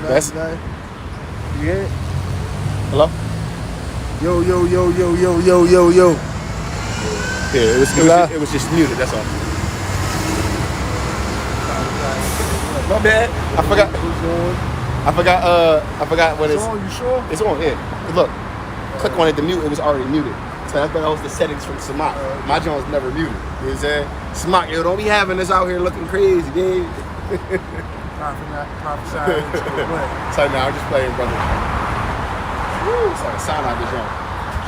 That's Yeah. hello. Yo. Yeah, it was just muted. That's all. My bad. I forgot what it's. It's on, you sure? It's on. Yeah. Look, click on it to mute. It was already muted. So that's that was the settings from Samak. My joint was never muted. You know what I'm saying? Samak, yo, don't be having us out here looking crazy, dude. Prophesy into the wind. So now I'm just playing, brother. Woo, it's like a sound out the joint.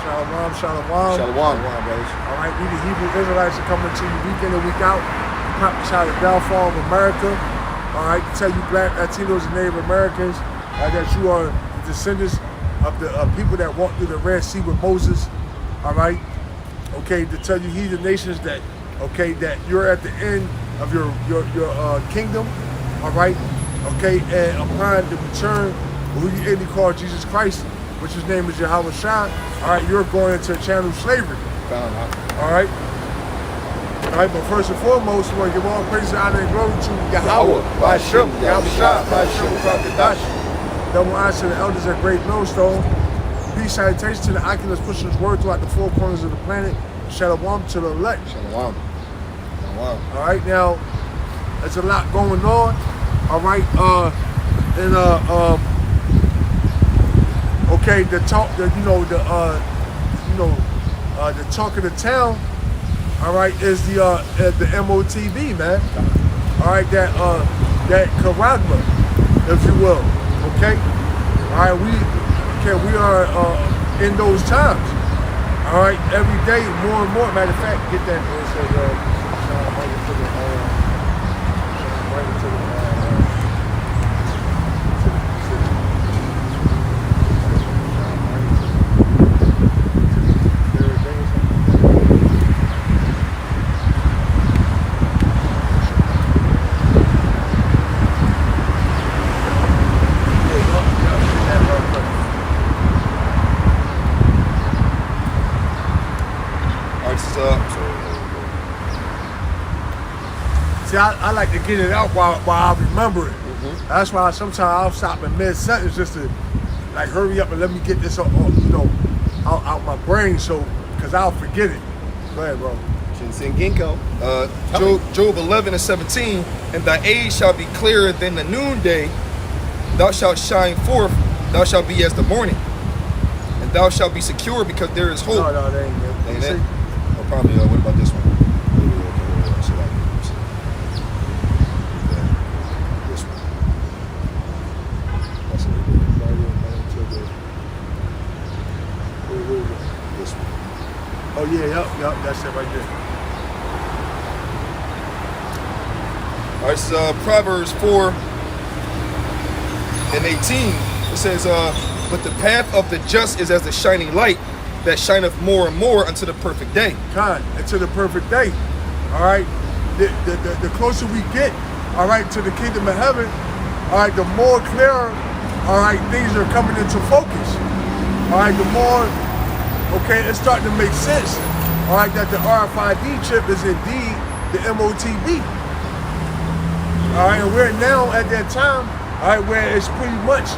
Shalom, brothers. All right, we the Hebrew Israelites are coming to you week in and week out. Prophesy the downfall of America. All right, to tell you black Latinos and Native Americans that you are the descendants of the people that walked through the Red Sea with Moses. All right, okay, to tell you heathen nations that that you're at the end of your kingdom. All right, okay, and upon the return of who you call Jesus Christ, which his name is Yahweh Shai, all right, you're going into a channel of slavery. All right. All right, but first and foremost, we want to give all praise, honor, and glory to Yahweh, Ba'ashem, Yahweh Shai, Ba'ashem, Kadash. Double honor to the elders at Great Millstone. Peace, salutation to the Oculus pushing his word throughout the four corners of the planet. Shalom to the elect. Shalom. All right, now, there's a lot going on. All right, okay, the talk of the town. All right, is the MOTB, man. All right, that charagma, if you will. Okay. All right, we are in those times. All right, every day more and more. Matter of fact, get that. It says I like to get it out while I remember it. Mm-hmm. That's why sometimes I'll stop in mid-sentence just to like hurry up and let me get this out my brain, because I'll forget it. Go ahead, bro. Shinsen Ginkgo. Job 11:17, and thy age shall be clearer than the noonday. Thou shalt shine forth. Thou shalt be as the morning, and thou shalt be secure because there is hope. No, that ain't it. Ain't it? Oh, probably. What about this one? Oh yeah, yep, that's it right there. All right, it's Proverbs 4:18. It says, but the path of the just is as the shining light that shineth more and more unto the perfect day. Unto the perfect day. All right, the closer we get, all right, to the kingdom of heaven, all right, the more clearer, all right, things are coming into focus. All right, the more, okay, it's starting to make sense. All right, that the RFID chip is indeed the MOTB. All right, and we're now at that time, all right, where it's pretty much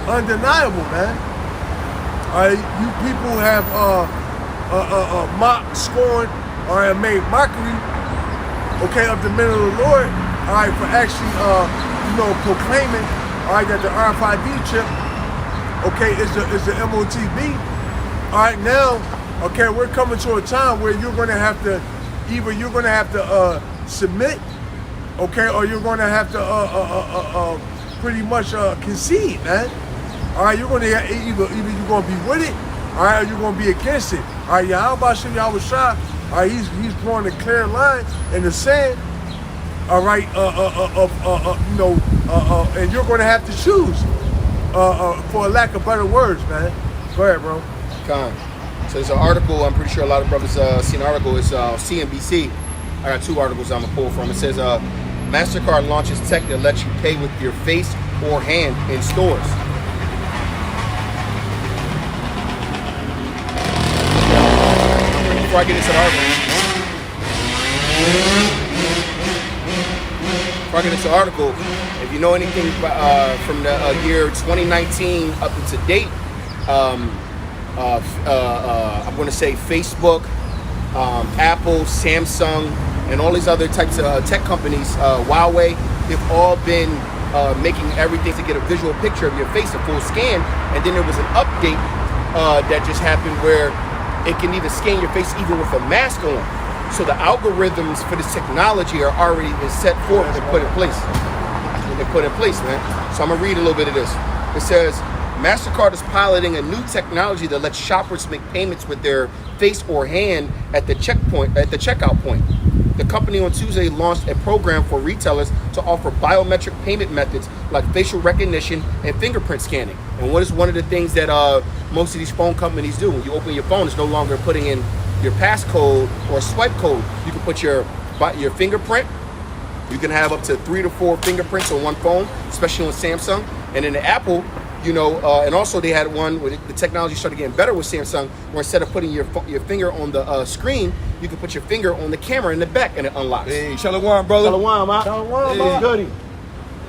undeniable, man. All right, you people have mocked, scorned, all right, made mockery, okay, of the men of the Lord, all right, for actually, proclaiming, all right, that the RFID chip, okay, is the MOTB. All right, now, okay, we're coming to a time where you're going to have to, either you're going to have to submit, okay, or you're going to have to pretty much concede, man. All right, you're going to either you're going to be with it, all right, or you're going to be against it. All right, Yahweh Shai, all right, he's drawing a clear line in the sand. All right, and you're going to have to choose, for lack of better words, man. Go ahead, bro. So there's an article, I'm pretty sure a lot of brothers seen the article. It's CNBC. I got two articles I'm gonna pull from. It says MasterCard launches tech that lets you pay with your face or hand in stores. Before I get into the article. before I get into the article, if you know anything from the year 2019 up to date, I'm going to say Facebook, Apple, Samsung, and all these other types of tech companies, Huawei, they've all been making everything to get a visual picture of your face, a full scan. And then there was an update that just happened where it can even scan your face even with a mask on. So the algorithms for this technology are already been set forth and put in place. Man. So I'm gonna read a little bit of this. It says, MasterCard is piloting a new technology that lets shoppers make payments with their face or hand at the checkout point. The company on Tuesday launched a program for retailers to offer biometric payment methods like facial recognition and fingerprint scanning. And what is one of the things that most of these phone companies do? When you open your phone, it's no longer putting in your passcode or swipe code. You can put your fingerprint. You can have up to 3 to 4 fingerprints on one phone, especially on Samsung. And in the Apple, and also they had one where the technology started getting better with Samsung, where instead of putting your finger on the screen, you can put your finger on the camera in the back and it unlocks. Hey, Shalom, brother. Shalom, man. Shalom, Hey, goody.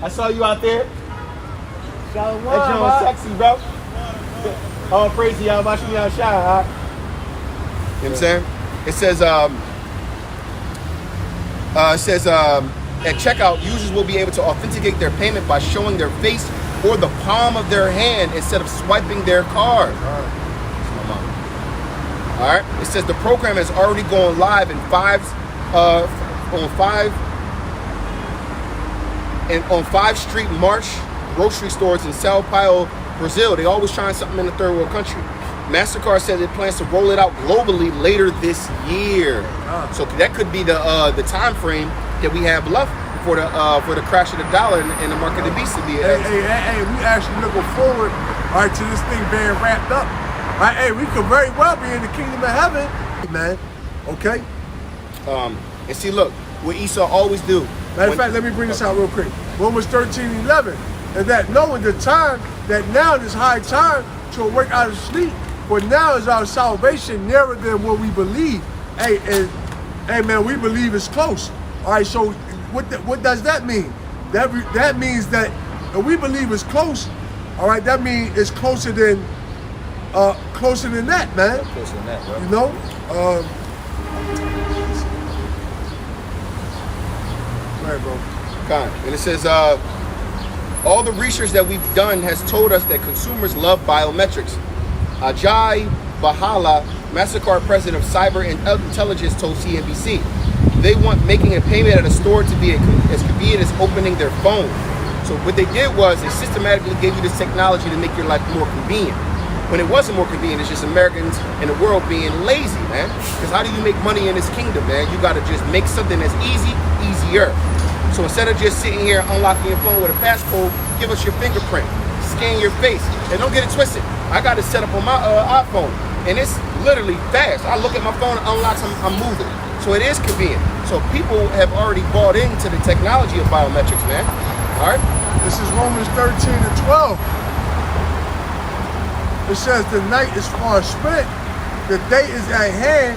I saw you out there. Shalom, That joint sexy, bro. All praise to y'all, watching y'all shine, huh? You know what I'm saying? It says, at checkout, users will be able to authenticate their payment by showing their face or the palm of their hand instead of swiping their card. All right. It says the program has already gone live on five Street March grocery stores in Sao Paulo, Brazil. They always trying something in a third world country. MasterCard says it plans to roll it out globally later this year. So that could be the time frame that we have left for the crash of the dollar and the market of the beast to be. Hey, we actually looking forward, all right, to this thing being wrapped up. All right, hey, we could very well be in the kingdom of heaven, man. Okay. And see, look, what Esau always do. Matter of fact, let me bring this out real quick. Romans 13:11, and that knowing the time that now is high time to awake out of sleep, for now is our salvation nearer than what we believe. Hey, man, we believe it's close. All right, so what does that mean? That means that if we believe it's close. All right, that means it's closer than that, man. Closer than that, bro. You know. Go ahead, bro. And it says, all the research that we've done has told us that consumers love biometrics. Ajay Bahala, MasterCard president of Cyber and Intelligence, told CNBC they want making a payment at a store to be as convenient as opening their phone. So what they did was they systematically gave you this technology to make your life more convenient. When it wasn't more convenient, it's just Americans in the world being lazy, man. Because how do you make money in this kingdom, man? You got to just make something that's easier. So instead of just sitting here unlocking your phone with a passcode, give us your fingerprint, scan your face, and don't get it twisted. I got it set up on my iPhone, and it's literally fast. I look at my phone, it unlocks, I'm moving. So it is convenient. So people have already bought into the technology of biometrics, man. All right? This is Romans 13:12. It says, the night is far spent, the day is at hand.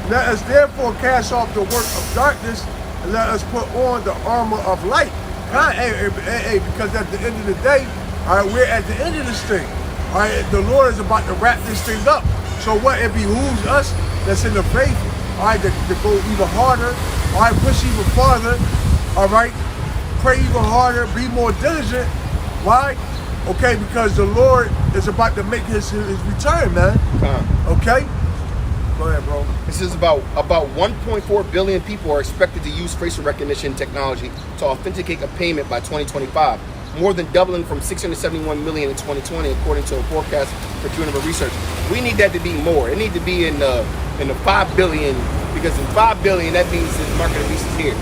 Let us therefore cast off the work of darkness, and let us put on the armor of light. Because at the end of the day, all right, we're at the end of this thing. All right, the Lord is about to wrap this thing up. So what it behooves us that's in the faith, all right, to go even harder, all right, push even farther, all right, pray even harder, be more diligent. Why? Okay, because the Lord is about to make his return, man. Okay? Go ahead, bro. This is about 1.4 billion people are expected to use facial recognition technology to authenticate a payment by 2025, more than doubling from 671 million in 2020, according to a forecast for Juniper Research. We need that to be more. It needs to be in the 5 billion, because in 5 billion, that means the market of beast is here.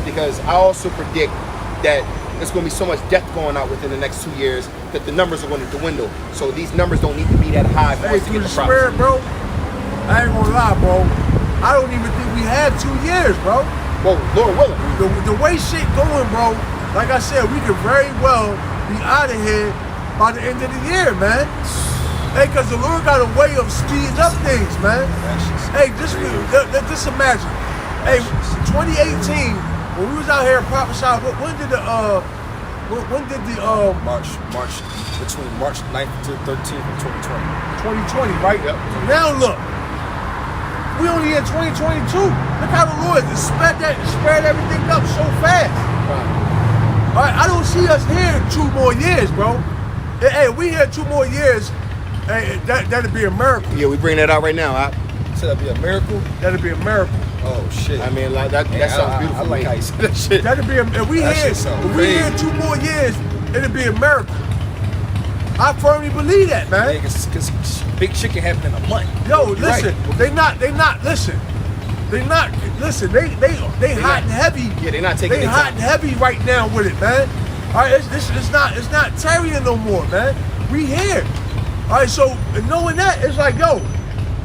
Because I also predict that there's going to be so much death going out within the next 2 years that the numbers are going to dwindle. So these numbers don't need to be that high for us to Through get the the profit. spirit, bro, I ain't gonna lie, bro. I don't even think we have 2 years, bro. Well, Lord willing. The way shit going, bro, like I said, we could very well be out of here by the end of the year, man. Hey, because the Lord got a way of speeding up things, man. Hey, just imagine. Hey, 2018 when we was out here prophesying, when did the March between March 9th to 13th of 2020. 2020, right? Yep. Now look, we only in 2022. Look how the Lord just spread everything up so fast. All right, I don't see us here 2 more years, bro. Hey, if we here 2 more years, hey, that'd be a miracle. Yeah, we bring that out right now. So that'd be a miracle. That'd be a miracle. Oh shit. I mean, like that sounds beautiful. I like to how me. you said that shit. That'd be if we That here shit sound if we here crazy. 2 more years, it'd be a miracle. I firmly believe that, man. Yeah, cause big shit can happen in a month. Yo, You're listen, right. they not listen. They hot and heavy. Yeah, they're not taking They their hot time. and heavy right now with it, man. All right, it's not tarrying no more, man. We here. All right, so knowing that, it's like, yo,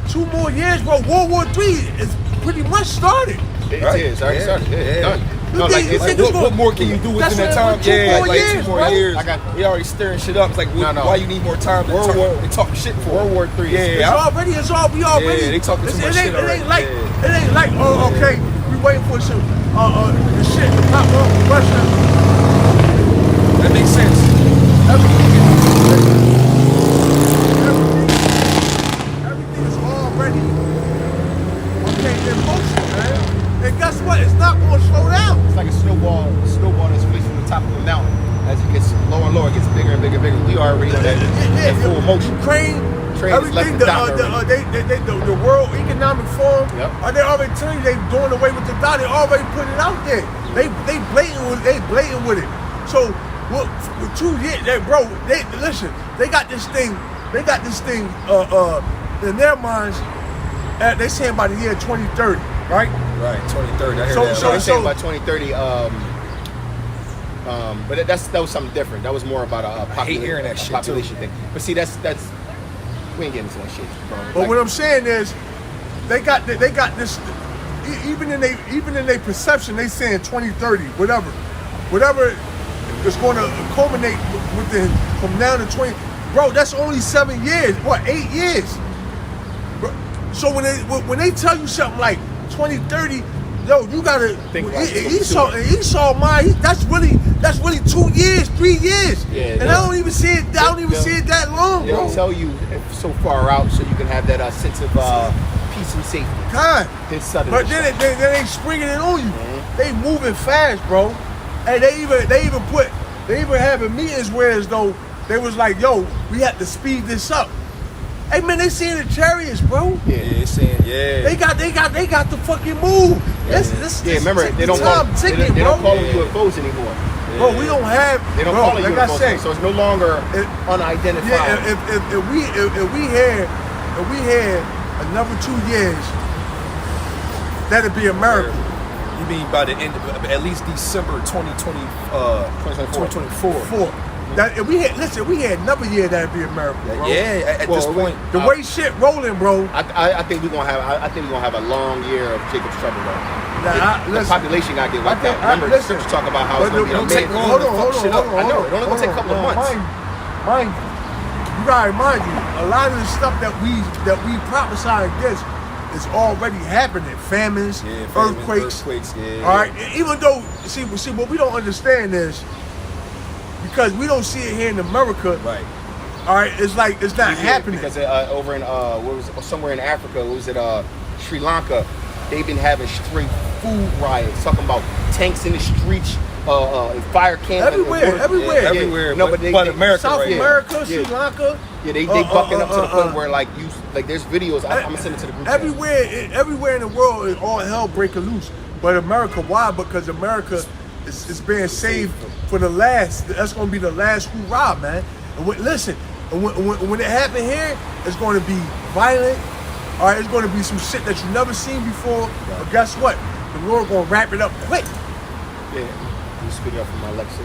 2 more years, bro. World War III is pretty much started. It Right. is already Yeah. started. Yeah, Yeah. done. You No, think- like you it's think Like, it's what more can you do That's within that what- time? 2 Yeah, more like years, 2 more bro. years. I got- We already stirring shit up. It's like, No. why you need more time? to World talk, War- they talking shit for. World War III. Yeah, It's already. We already. Yeah, they talking too much shit It ain't already. like. Yeah. It ain't like. Oh, okay. We waiting for some the shit to pop up. Russia. That makes sense. Everything is already in motion, man. And guess what? It's not going to slow down. It's like a snowball that's released from the top of a mountain. As it gets lower and lower, it gets bigger and bigger and bigger. We already on that in full motion. Ukraine, Train has left everything. the dock already. The World Economic Forum. Yep. They already telling you they doing away with the dollar. They already put it out there. They blatant with it. So with 2 years, listen. They got this thing. In their minds. They saying by the year 2030, right? Right, 23rd. I hear So- that. So they're Right. saying by 2030. But that was something different. That was more about I hate hearing that shit, population thing. But see, that's we ain't getting into that shit, bro. But what I'm saying is, they got this. Even in their perception, they saying 2030, whatever is going to culminate within from now to 20. Bro, that's only 7 years. What, 8 years? Bro, so when they tell you something like 2030, yo, you gotta Think about it. Esau mind. That's really 2 years, 3 years. Yeah, and no. I don't even see it. I don't even see it that long, They'll bro. tell you if so far out so you can have that sense of peace and safety. God. Then suddenly, But then they springing it on you. Mhm. They moving fast, bro. And they even having meetings where as though they was like, yo, we have to speed this up. Hey man, they seeing the chariots, bro. Yeah, it's saying, yeah. They got the fucking move. This remember they don't time call ticking, they bro. don't call them Yeah. UFOs anymore. Bro, we don't have. They don't bro, call it like UFOs, I say, so it's no longer it- unidentified. yeah. If we had another 2 years, that'd be a miracle. You mean by the end of at least December 2024? 4. That if we had another year, that'd be a miracle, bro. Yeah, at this Well, point. The way shit rolling, bro. I think we're gonna have a long year of Jacob's trouble, though. Nah, The listen. population gotta get wiped I think- out. Remember, the listen. scriptures talk about how it's But gonna be don't a take man. long. Hold to on, fuck hold on, shit hold up. on. I know, hold it only gonna take a couple of months. Mind you gotta remind you, a lot of the stuff that we prophesy against is already happening. Famines, Yeah, famines, earthquakes. yeah. All right, even though see what we don't understand is because we don't see it here in America. Right. All right, it's like it's not happening. Because over in what was it, somewhere in Africa, what was it Sri Lanka? They've been having straight food riots, talking about tanks in the streets, fire cannons Everywhere. Everywhere. No, but they- America, South right? America, Yeah. Sri Lanka. Yeah, they bucking up to the point where like there's videos. I'm gonna send it to the group chat. Everywhere in the world, is all hell breaking loose. But America, why? Because America is being saved for the last. That's going to be the last hoorah, man. And listen, when it happen here, it's going to be violent. All right, it's going to be some shit that you never seen before. But guess what? The Lord going to wrap it up quick. Yeah, you speak it up from my Alexa.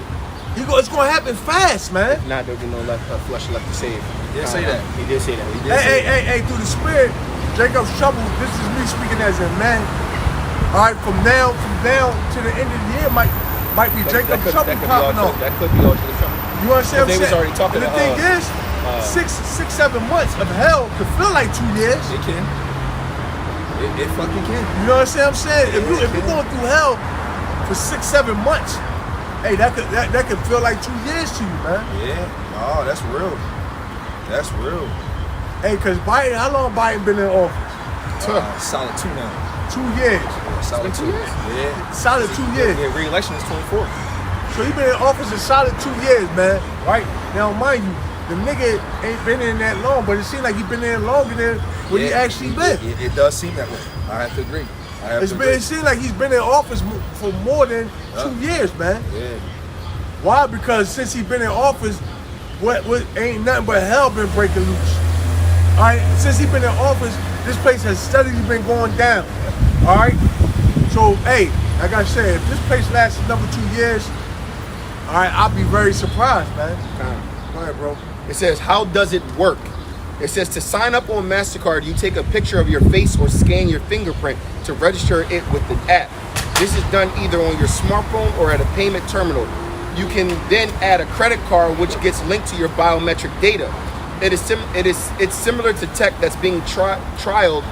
It's going to happen fast, man. Not there'll be no flesh left to save. He did say that. He did say that. He did say that. Hey, through the Spirit, Jacob's trouble. This is me speaking as a man. All right, from now to the end of the year might be Jacob's trouble popping off. That could be all to the trouble. You understand what They I'm was saying? already talking and the to, thing is, 7 months of hell could feel like 2 years. It can. It fucking can. You know what I'm saying? If you're going through hell, for 6-7 months. Hey, that could feel like 2 years to you, man. Yeah. Oh, that's real. That's real. Hey, cause Biden, how long Biden been in office? Solid 2 now. 2 years. Yeah, solid 2 years. Yeah. Solid 2 years. Yeah, re-election is 24. So he been in office a solid 2 years, man. Right? Now, mind you, the nigga ain't been in that long, but it seems like he been in longer than what he actually been. It does seem that way. I have to agree. It seems like he's been in office for more than 2 years, man. Yeah. Why? Because since he's been in office, what ain't nothing but hell been breaking loose. All right, since he's been in office, this place has steadily been going down. All right, so hey, like I said, if this place lasts another 2 years, all right, I'll be very surprised, man. Go ahead, bro. It says, how does it work? It says to sign up on MasterCard, you take a picture of your face or scan your fingerprint to register it with the app. This is done either on your smartphone or at a payment terminal. You can then add a credit card which gets linked to your biometric data. It's similar to tech that's being trialed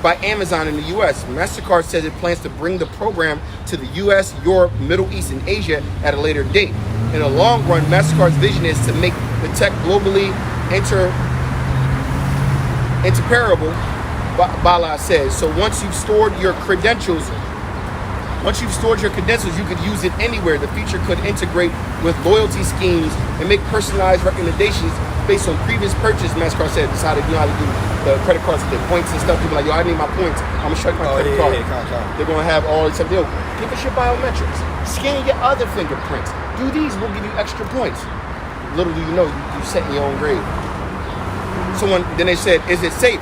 by Amazon in the US. MasterCard says it plans to bring the program to the US, Europe, Middle East, and Asia at a later date. In the long run, MasterCard's vision is to make the tech globally interoperable, Bala says. So once you've stored your credentials, you could use it anywhere. The feature could integrate with loyalty schemes and make personalized recommendations based on previous purchase. MasterCard said, decided, you know how to do the credit cards with their points and stuff. People are like, yo, I need my points. I'm gonna strike my credit card. They're gonna have all this stuff. Yo, give us your biometrics. Scan your other fingerprints. Do these, we'll give you extra points. Little do you know, you set in your own grave. Then they said, is it safe?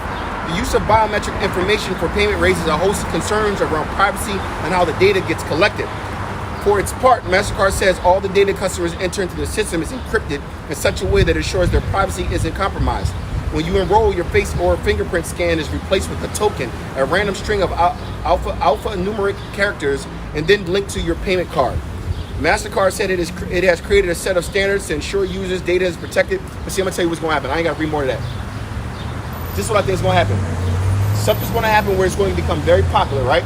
The use of biometric information for payment raises a host of concerns around privacy and how the data gets collected. For its part, MasterCard says all the data customers enter into the system is encrypted in such a way that ensures their privacy isn't compromised. When you enroll, your face or fingerprint scan is replaced with a token, a random string of alphanumeric characters, and then linked to your payment card. MasterCard said it has created a set of standards to ensure users' data is protected. But see, I'm gonna tell you what's gonna happen. I ain't gotta read more of that. This is what I think is going to happen. Something's going to happen where it's going to become very popular, right?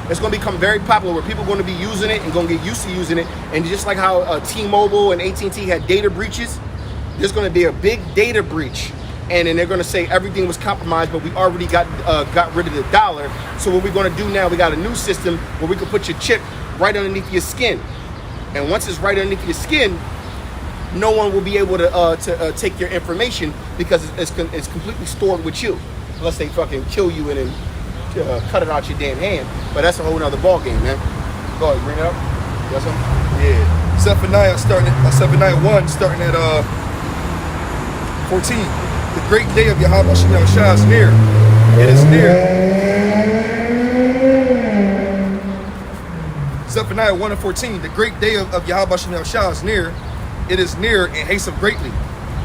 It's going to become very popular where people are going to be using it and going to get used to using it. And just like how T-Mobile and AT&T had data breaches, there's going to be a big data breach. And then they're going to say everything was compromised, but we already got rid of the dollar. So what we're going to do now, we got a new system where we can put your chip right underneath your skin. And once it's right underneath your skin, no one will be able to take your information because it's completely stored with you, unless they fucking kill you and then cut it out your damn hand. But that's a whole nother ball game, man. Go ahead, bring it up. You got something? Yeah. Zephaniah 1 starting at 14. The great day of Yahweh Shem Yahushua is near. It is near. Zephaniah 1 and 14. The great day of Yahweh Shem Yahushua is near. It is near and hasten greatly.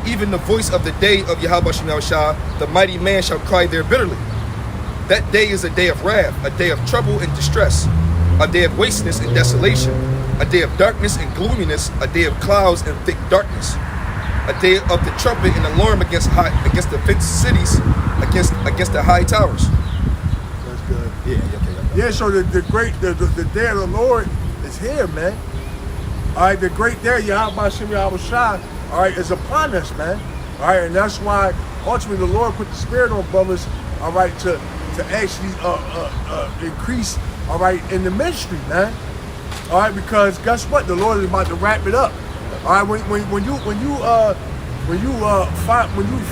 Even the voice of the day of Yahweh Shem Yahushua, the mighty man shall cry there bitterly. That day is a day of wrath, a day of trouble and distress, a day of wasteness and desolation, a day of darkness and gloominess, a day of clouds and thick darkness, a day of the trumpet and alarm against the fenced cities, against the high towers. That's good. Yeah. Yeah, so the day of the Lord is here, man. All right, the great day, Yahweh Shem Yahushua, all right, is upon us, man. All right, and that's why ultimately the Lord put the Spirit on brothers, all right, to actually increase, all right, in the ministry, man. All right, because guess what? The Lord is about to wrap it up. All right, when you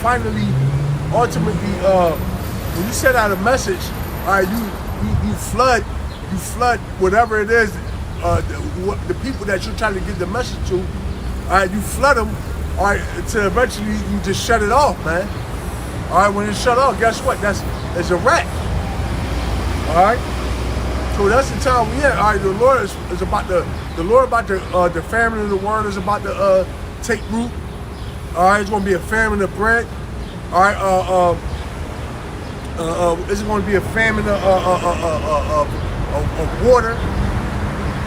finally ultimately when you send out a message, all right, you flood whatever it is. The people that you're trying to get the message to, all right, you flood them, all right, until eventually you just shut it off, man. All right, when it's shut off, guess what? It's a wreck. All right, so that's the time we at. All right, the Lord is about the famine of the word is about to take root. All right, it's going to be a famine of bread. All right, it's going to be a famine of water.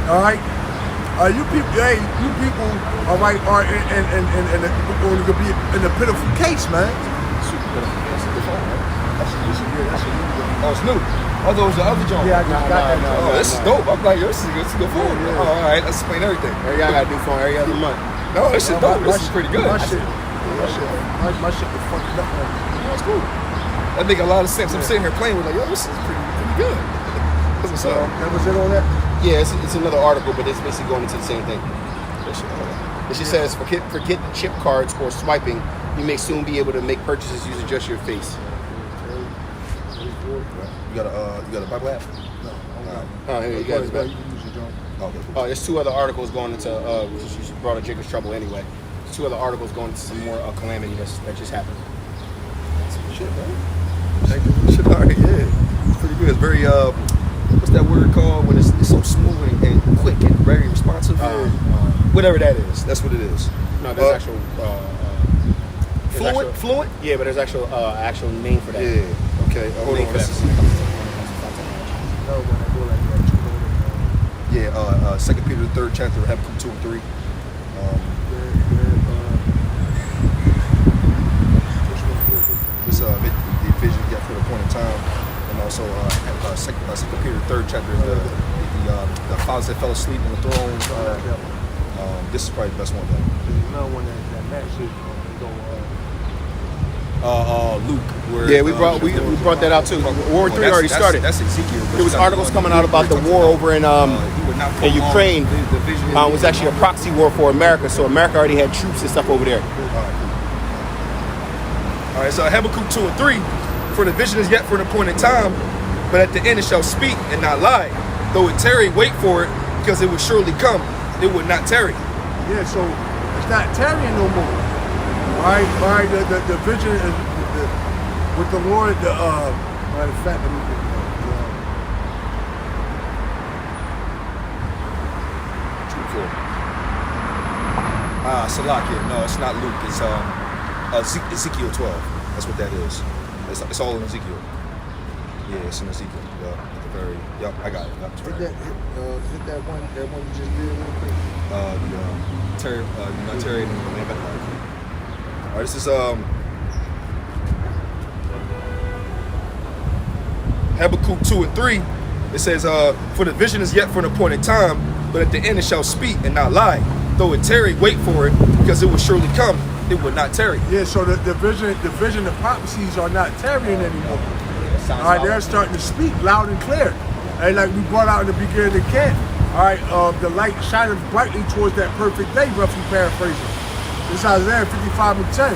All right, you people, all right, are going to be in a pitiful case, man. Oh, it's new. Oh, those the other joint. Yeah, I just got that. Oh, this is dope. I'm like, yo, this is good forward. Yeah. Oh, all right, let's explain everything. Every y'all gotta do phone every other month. No, this shit dope. This is pretty good. My shit was fucking up. That's cool. That make a lot of sense. I'm sitting here playing with like, yo, this is pretty good. That's what's up. That was it on that? Yeah, it's another article, but it's basically going into the same thing. It just says, forget the chip cards or swiping. You may soon be able to make purchases using just your face. You got a Bible app? No. Oh, here you got it. You can use it, John. Okay. Oh, there's two other articles going into, which brought up Jacob's trouble anyway. There's two other articles going into some more calamity that just happened. Shit, man. Shit, all right, yeah. It's pretty good. It's very, what's that word called when it's so smooth and quick and very responsive? Whatever that is, that's what it is. No, there's actual. Fluent? Yeah, but there's actual name for that. Yeah. Okay. Hold Name on. for This that. is, No, when I go like that, you know what yeah. 2 Peter the 3rd chapter, Habakkuk 2 and 3. This the vision you got for the point in time, and also 2 Peter the 3rd chapter, the fathers that fell asleep on the throne. This is probably the best one though. There's another one that matches. Luke. Where, Yeah, we brought that out too. War 3 already started. That's Ezekiel. There was articles coming out about the war over in Ukraine. Was actually a proxy war for America, so America already had troops and stuff over there. All right, so Habakkuk 2 and 3. For the vision is yet for an appointed time, but at the end it shall speak and not lie. Though it tarry, wait for it, because it will surely come. It would not tarry. Yeah, so it's not tarrying no more. All right. The vision is with the Lord. Matter of fact, let me get Salakia. No, it's not Luke. It's Ezekiel 12. That's what that is. It's all in Ezekiel. Yeah, it's in Ezekiel. Yeah, at the very. Yep, I got it. Yep, that's right. hit that one you just did real quick. Terry and the man back. All right, this is Habakkuk 2 and 3. It says, for the vision is yet for an appointed time, but at the end it shall speak and not lie. Though it tarry, wait for it, because it will surely come. It will not tarry. Yeah, so the vision, the prophecies are not tarrying anymore. All right, they're starting to speak loud and clear. And like we brought out in the beginning of the camp, all right, the light shineth brightly towards that perfect day, roughly paraphrasing. This is Isaiah 55 and 10.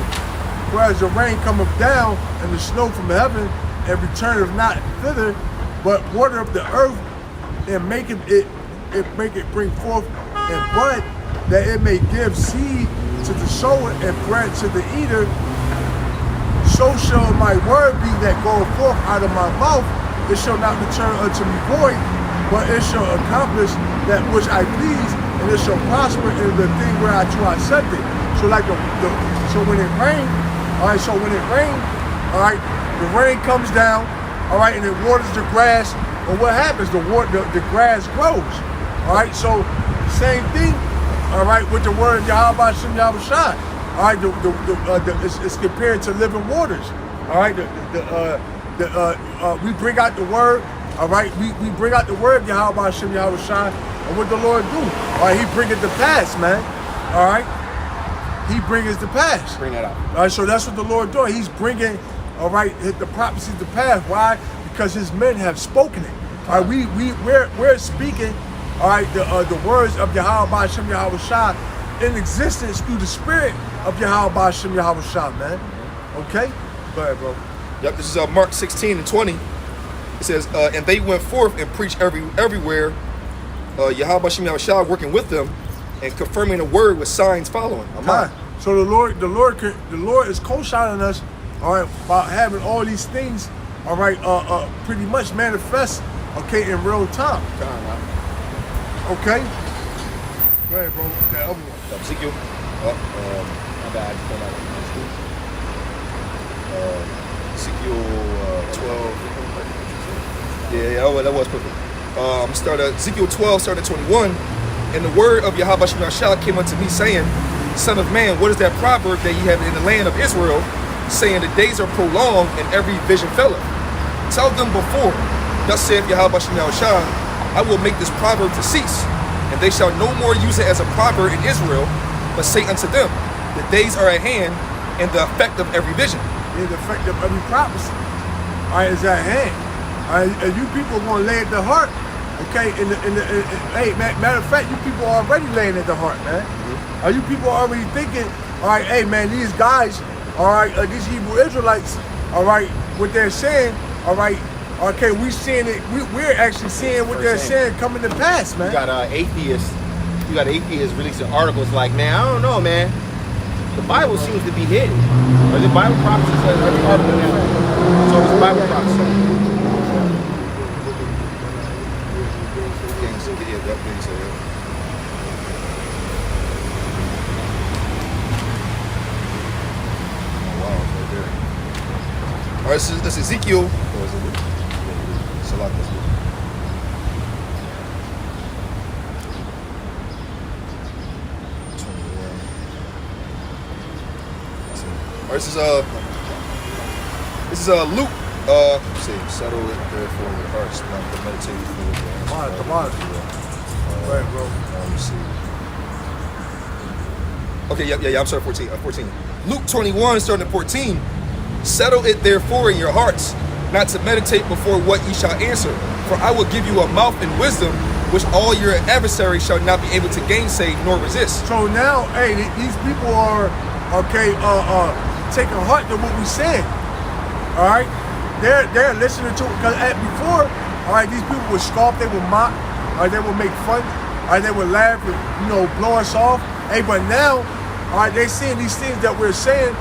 Whereas the rain cometh down and the snow from heaven and returneth not thither, but water up the earth and make it bring forth and bud, that it may give seed to the sower and bread to the eater. So shall my word be that goeth forth out of my mouth. It shall not return unto me void, but it shall accomplish that which I please, and it shall prosper in the thing whereunto I sent it. So like so when it rains, all right. So when it rains, all right, the rain comes down, all right, and it waters the grass. And what happens? The grass grows, all right. So same thing, all right, with the word of Yahweh Shem Yahushua. All right, it's compared to living waters. All right, we bring out the word. All right, we bring out the word of Yahweh Shem Yahushua, and what the Lord do? All right, He bring it to pass, man. All right, He bring it to pass. Bring that out. All right, so that's what the Lord doing. He's bringing, all right, the prophecies to pass. Why? Because His men have spoken it. All right, we're speaking. All right, the words of Yahweh Shem Yahushua in existence through the Spirit of Yahweh Shem Yahushua, man. Okay? Go ahead, bro. Yep, this is Mark 16 and 20. It says, and they went forth and preached everywhere, Yahweh Shem Yahushua working with them and confirming the word with signs following. Amen. So the Lord is co-signing us, all right, about having all these things, all right, pretty much manifest, okay, in real time. Okay? Go ahead, bro. That other one. Ezekiel. My bad. Ezekiel 12. Yeah, that was perfect. Start at Ezekiel 12, start at 21. And the word of Yahweh Shem Yahushua came unto me, saying, Son of man, what is that proverb that ye have in the land of Israel, saying the days are prolonged and every vision faileth? Tell them before, Thus saith Yahweh Bashem Yahushua, I will make this proverb to cease, and they shall no more use it as a proverb in Israel, but say unto them, the days are at hand, and the effect of every vision. The effect of every prophecy, all right, is at hand. All right, and you people are going to lay at the heart, okay? Hey, matter of fact, you people are already laying at the heart, man. Are you people already thinking, all right, hey, man, these guys, all right, these Hebrew Israelites, all right, what they're saying, all right, okay, we seeing it, we're actually seeing what they're saying coming to pass, man. You got atheists releasing articles like, man, I don't know, man. The Bible seems to be hidden. Or the Bible prophecy says every article now. So it's Bible prophecy. All right, so this is Ezekiel. All right, this is Luke. Let's see, settle it therefore in your hearts, not to meditate before the Tomorrow. Right, bro. Let me see. Okay, yeah. I'm sorry, 14. Luke 21, starting at 14. Settle it therefore in your hearts, not to meditate before what ye shall answer. For I will give you a mouth and wisdom, which all your adversaries shall not be able to gainsay nor resist. So now, hey, these people are, okay, taking heart to what we saying. All right, they're listening to it because before, all right, these people would scoff, they would mock, all right, they would make fun, all right, they would laugh, and, blow us off. Hey, but now, all right, they seeing these things that we're saying,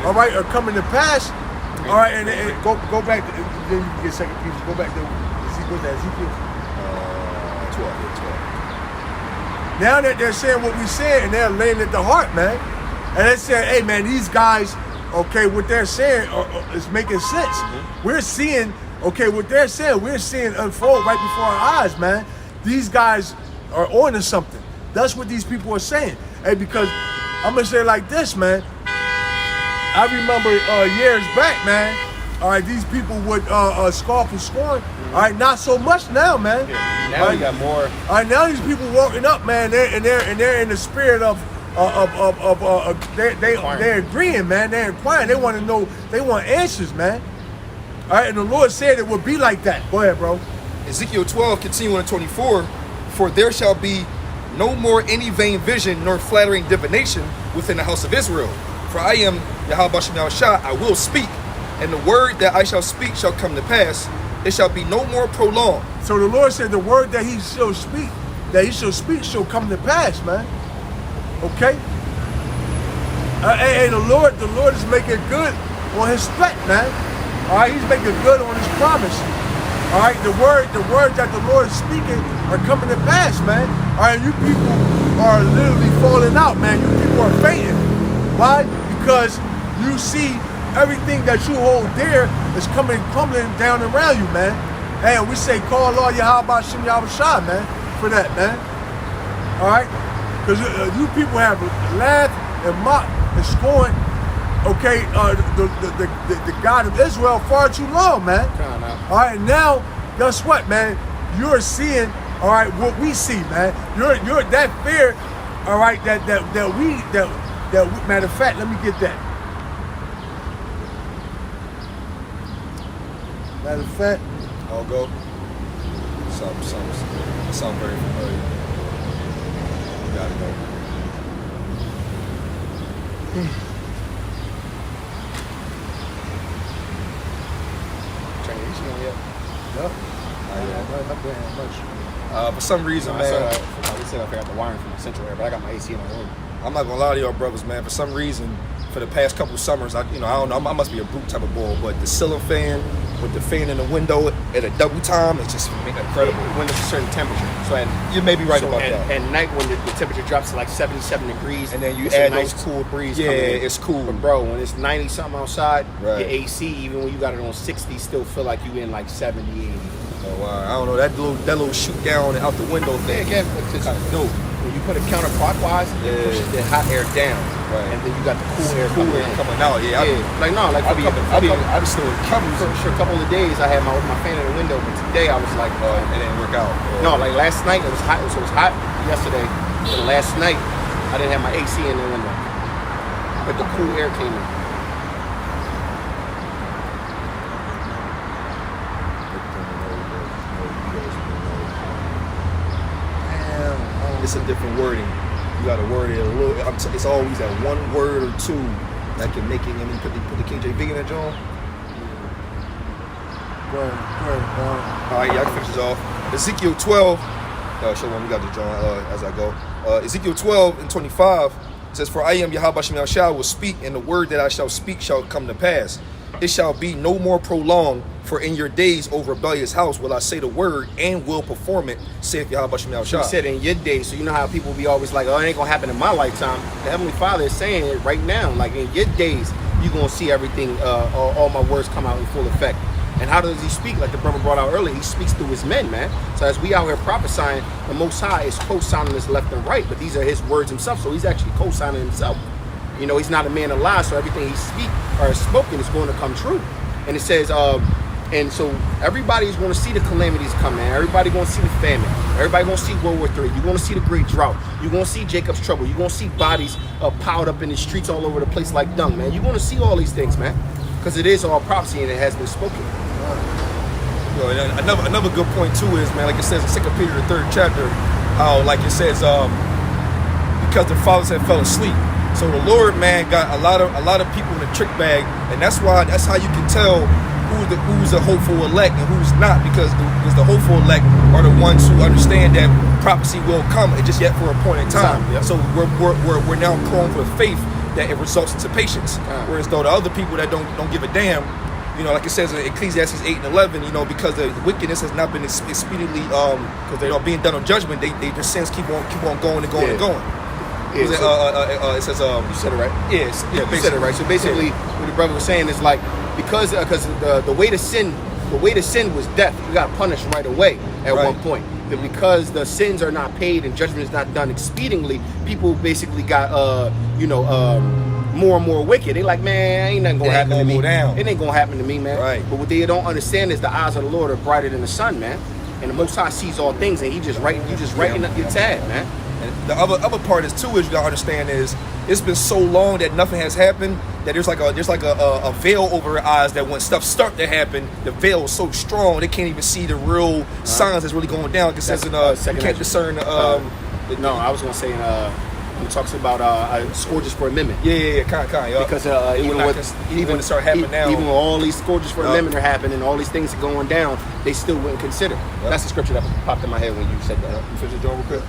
all right, are coming to pass. All right, and go back to, then you can get second Peter. Go back to Ezekiel. 12. Now that they're saying what we said, and they're laying at the heart, man. And they say, hey, man, these guys, okay, what they're saying is making sense. We're seeing, okay, what they're saying, we're seeing unfold right before our eyes, man. These guys are on to something. That's what these people are saying. Hey, because I'm going to say it like this, man. I remember years back, man. All right, these people would scoff and scorn. All right, not so much now, man. Yeah, now we got more. All right, now these people walking up, man. They're in the spirit of they're agreeing, man. They're inquiring. They want to know. They want answers, man. All right, and the Lord said it would be like that. Go ahead, bro. Ezekiel 12, continuing 24. For there shall be no more any vain vision nor flattering divination within the house of Israel. For I am Yahweh Bashem Yahushua, I will speak, and the word that I shall speak shall come to pass. It shall be no more prolonged. So the Lord said the word that he shall speak shall come to pass, man. Okay? And the Lord is making good on his threat, man. All right, he's making good on his promise. All right, the words that the Lord is speaking are coming to pass, man. All right, you people are literally falling out, man. You people are fainting. Why? Because you see everything that you hold dear is crumbling down around you, man. And we say, call Lord Yahweh Bashem Yahushua, man, for that, man. All right? Because you people have laughed and mocked and scorned, okay, the God of Israel far too long, man. All right, now, guess what, man? You're seeing, all right, what we see, man. You're that fear, all right, that matter of fact, let me get that. Matter of fact, I'll go. Sound very familiar. You gotta go. Transition yet? Yep. For some reason, man. They said I forgot the wiring from the central air, but I got my AC in my room. I'm not gonna lie to y'all brothers, man. For some reason, for the past couple summers, I don't know, I must be a brute type of boy, but the ceiling fan with the fan in the window at a double time, it's just incredible. When there's a certain temperature. So You may be right about that. At night when the temperature drops to like 77 degrees, And then you it's add a nice those- cool breeze. Yeah, coming in. it's cool. But bro, when it's 90 something outside, Right. your AC, even when you got it on 60, still feel like you in like 70, 80. Oh, wow. I don't know, that little shoot down out the window thing. Again, it's kind of dope. when you put it counterclockwise, it pushes the hot air down, Right. and then you got the cool air coming out. Yeah, like no, like I just still for a couple of days I had my fan in the window, but today I was like, it didn't work out. no, like last night it was hot, so it was hot yesterday, and last night I didn't have my AC in the window, but the cool air came in. It's a different wording. You got to word it a little. It's always that one word or two that can make it. I mean, put the KJV in that, John. Go ahead. All right, yeah, I can finish this off. Ezekiel 12. Show one, we got the John as I go. Ezekiel 12 and 25 says, "For I am Yahweh Shem Yahshua will speak, and the word that I shall speak shall come to pass. It shall be no more prolonged, for in your days, O rebellious house, will I say the word and will perform it, saith Yahweh Shem He Yahshua." said in your days, so you know how people be always like, oh, it ain't gonna happen in my lifetime. The Heavenly Father is saying it right now, like in your days, you're gonna see everything, all my words come out in full effect. And how does he speak? Like the brother brought out earlier, he speaks through his men, man. So as we out here prophesying, the Most High is co-signing us left and right, but these are his words himself, so he's actually co-signing himself. You know, he's not a man of lies, so everything he speak or is spoken is going to come true. And it says, and so everybody's going to see the calamities come, man. Everybody going to see the famine. Everybody going to see World War III. You're going to see the great drought. You're going to see Jacob's trouble. You're going to see bodies piled up in the streets all over the place like dung, man. You're going to see all these things, man, because it is all prophecy and it has been spoken. Yo, and another good point too is, man, like it says in 2 Peter the 3rd chapter, how like it says, because their fathers had fell asleep. So the Lord, man, got a lot of people in the trick bag, and that's how you can tell who's a hopeful elect and who's not, because the hopeful elect are the ones who understand that prophecy will come, it's just yet for a point in time. Yep. So we're now prone with faith that it results into patience, whereas though the other people that don't give a damn, you know, like it says in Ecclesiastes 8 and 11, you know, because the wickedness has not been expediently, because they are being done on judgment, their sins keep on going and going and going. Yeah, It says, you said it right. Yes, yeah, You said it right. So basically, what the brother was saying is like, because the way to sin was death. You got punished right away at Right. one point. But because the sins are not paid and judgment is not done expediently, people basically got more and more wicked. They like, man, ain't nothing gonna happen to me. Go down. It ain't gonna happen to me, man. Right. But what they don't understand is the eyes of the Lord are brighter than the sun, man. And the Most High sees all things, and you just writing up your tab, man. And the other part is too, is you gotta understand is it's been so long that nothing has happened that there's like a veil over our eyes, that when stuff start to happen, the veil is so strong they can't even see the real signs that's really going down. Because it says in you can't discern. No, I was gonna say when it talks about scourges for amendment. Yeah, kind. Because even when it start happening now, even when all these scourges for amendment are happening, all these things are going down, they still wouldn't consider. That's the scripture that popped in my head when you said that. You finish it, John, real quick.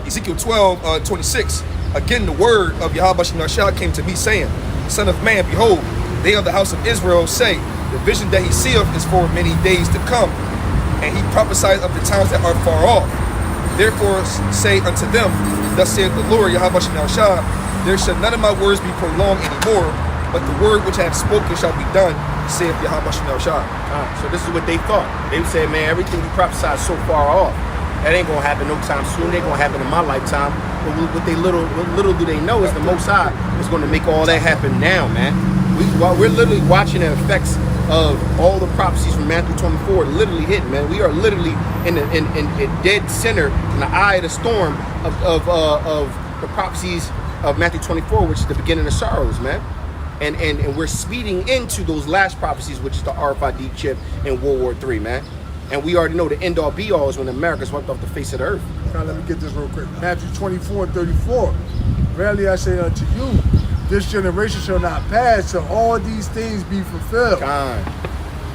Ezekiel 12, 26. Again, the word of Yahweh Shem Yahshua came to me, saying, Son of man, behold, they of the house of Israel say, the vision that he seeth is for many days to come, and he prophesies of the times that are far off. Therefore say unto them, Thus saith the Lord, Yahweh Shem Yahshua, there shall none of my words be prolonged anymore, but the word which I have spoken shall be done, saith Yahweh Shem Yahshua. So this is what they thought. They said, man, everything you prophesied is so far off. That ain't gonna happen no time soon. They gonna happen in my lifetime. But what little do they know is the Most High is gonna make all that happen now, man. We're literally watching the effects of all the prophecies from Matthew 24 literally hitting, man. We are literally in a dead center in the eye of the storm of the prophecies of Matthew 24, which is the beginning of sorrows, man. And we're speeding into those last prophecies, which is the RFID chip in World War III, man. And we already know the end all be all is when America's wiped off the face of the earth. Now let me get this real quick. Matthew 24 and 34. Verily I say unto you, this generation shall not pass till all these things be fulfilled.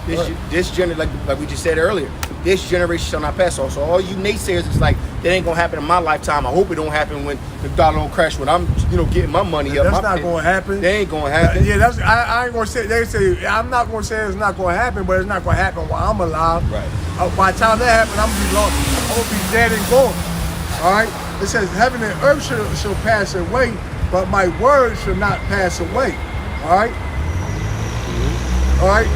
This generation, like we just said earlier, this generation shall not pass. So all you naysayers is like, that ain't gonna happen in my lifetime. I hope it don't happen when the dollar don't crash, when I'm, getting my money up. That's not gonna happen. They ain't gonna happen. Yeah, I ain't gonna say. They say I'm not gonna say it's not gonna happen, but it's not gonna happen while I'm alive. Right. By the time that happens, I'm gonna be lost. I'm gonna be dead and gone. All right. It says heaven and earth shall pass away, but my word shall not pass away. All right. All right.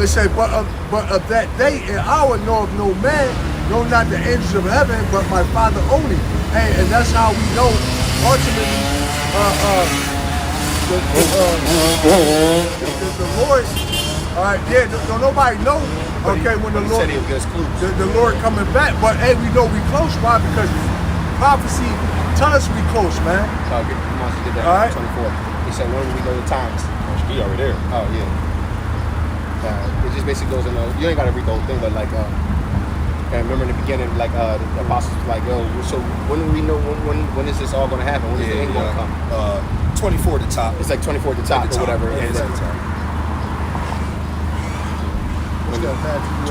It says, but of that day and hour knoweth no man, no, not the angels of heaven, but my Father only. And that's how we know ultimately the Lord. All right, yeah, don't nobody know. Okay, when the Lord said he would get us clues. The Lord coming back, but hey, we know we close. Why? Because prophecy tell us we close, man. Oh, he wants to get that. All right. 24. He said, when will we know the times? He already there. Oh yeah. It just basically goes in. You ain't gotta read the whole thing, but like, I remember in the beginning, like the apostles was like, yo, so when will we know when is this all gonna happen? When is the end gonna come? 24 at the top. It's like 24 at the top or whatever. Yeah, it's at the top. What's that, Matthew?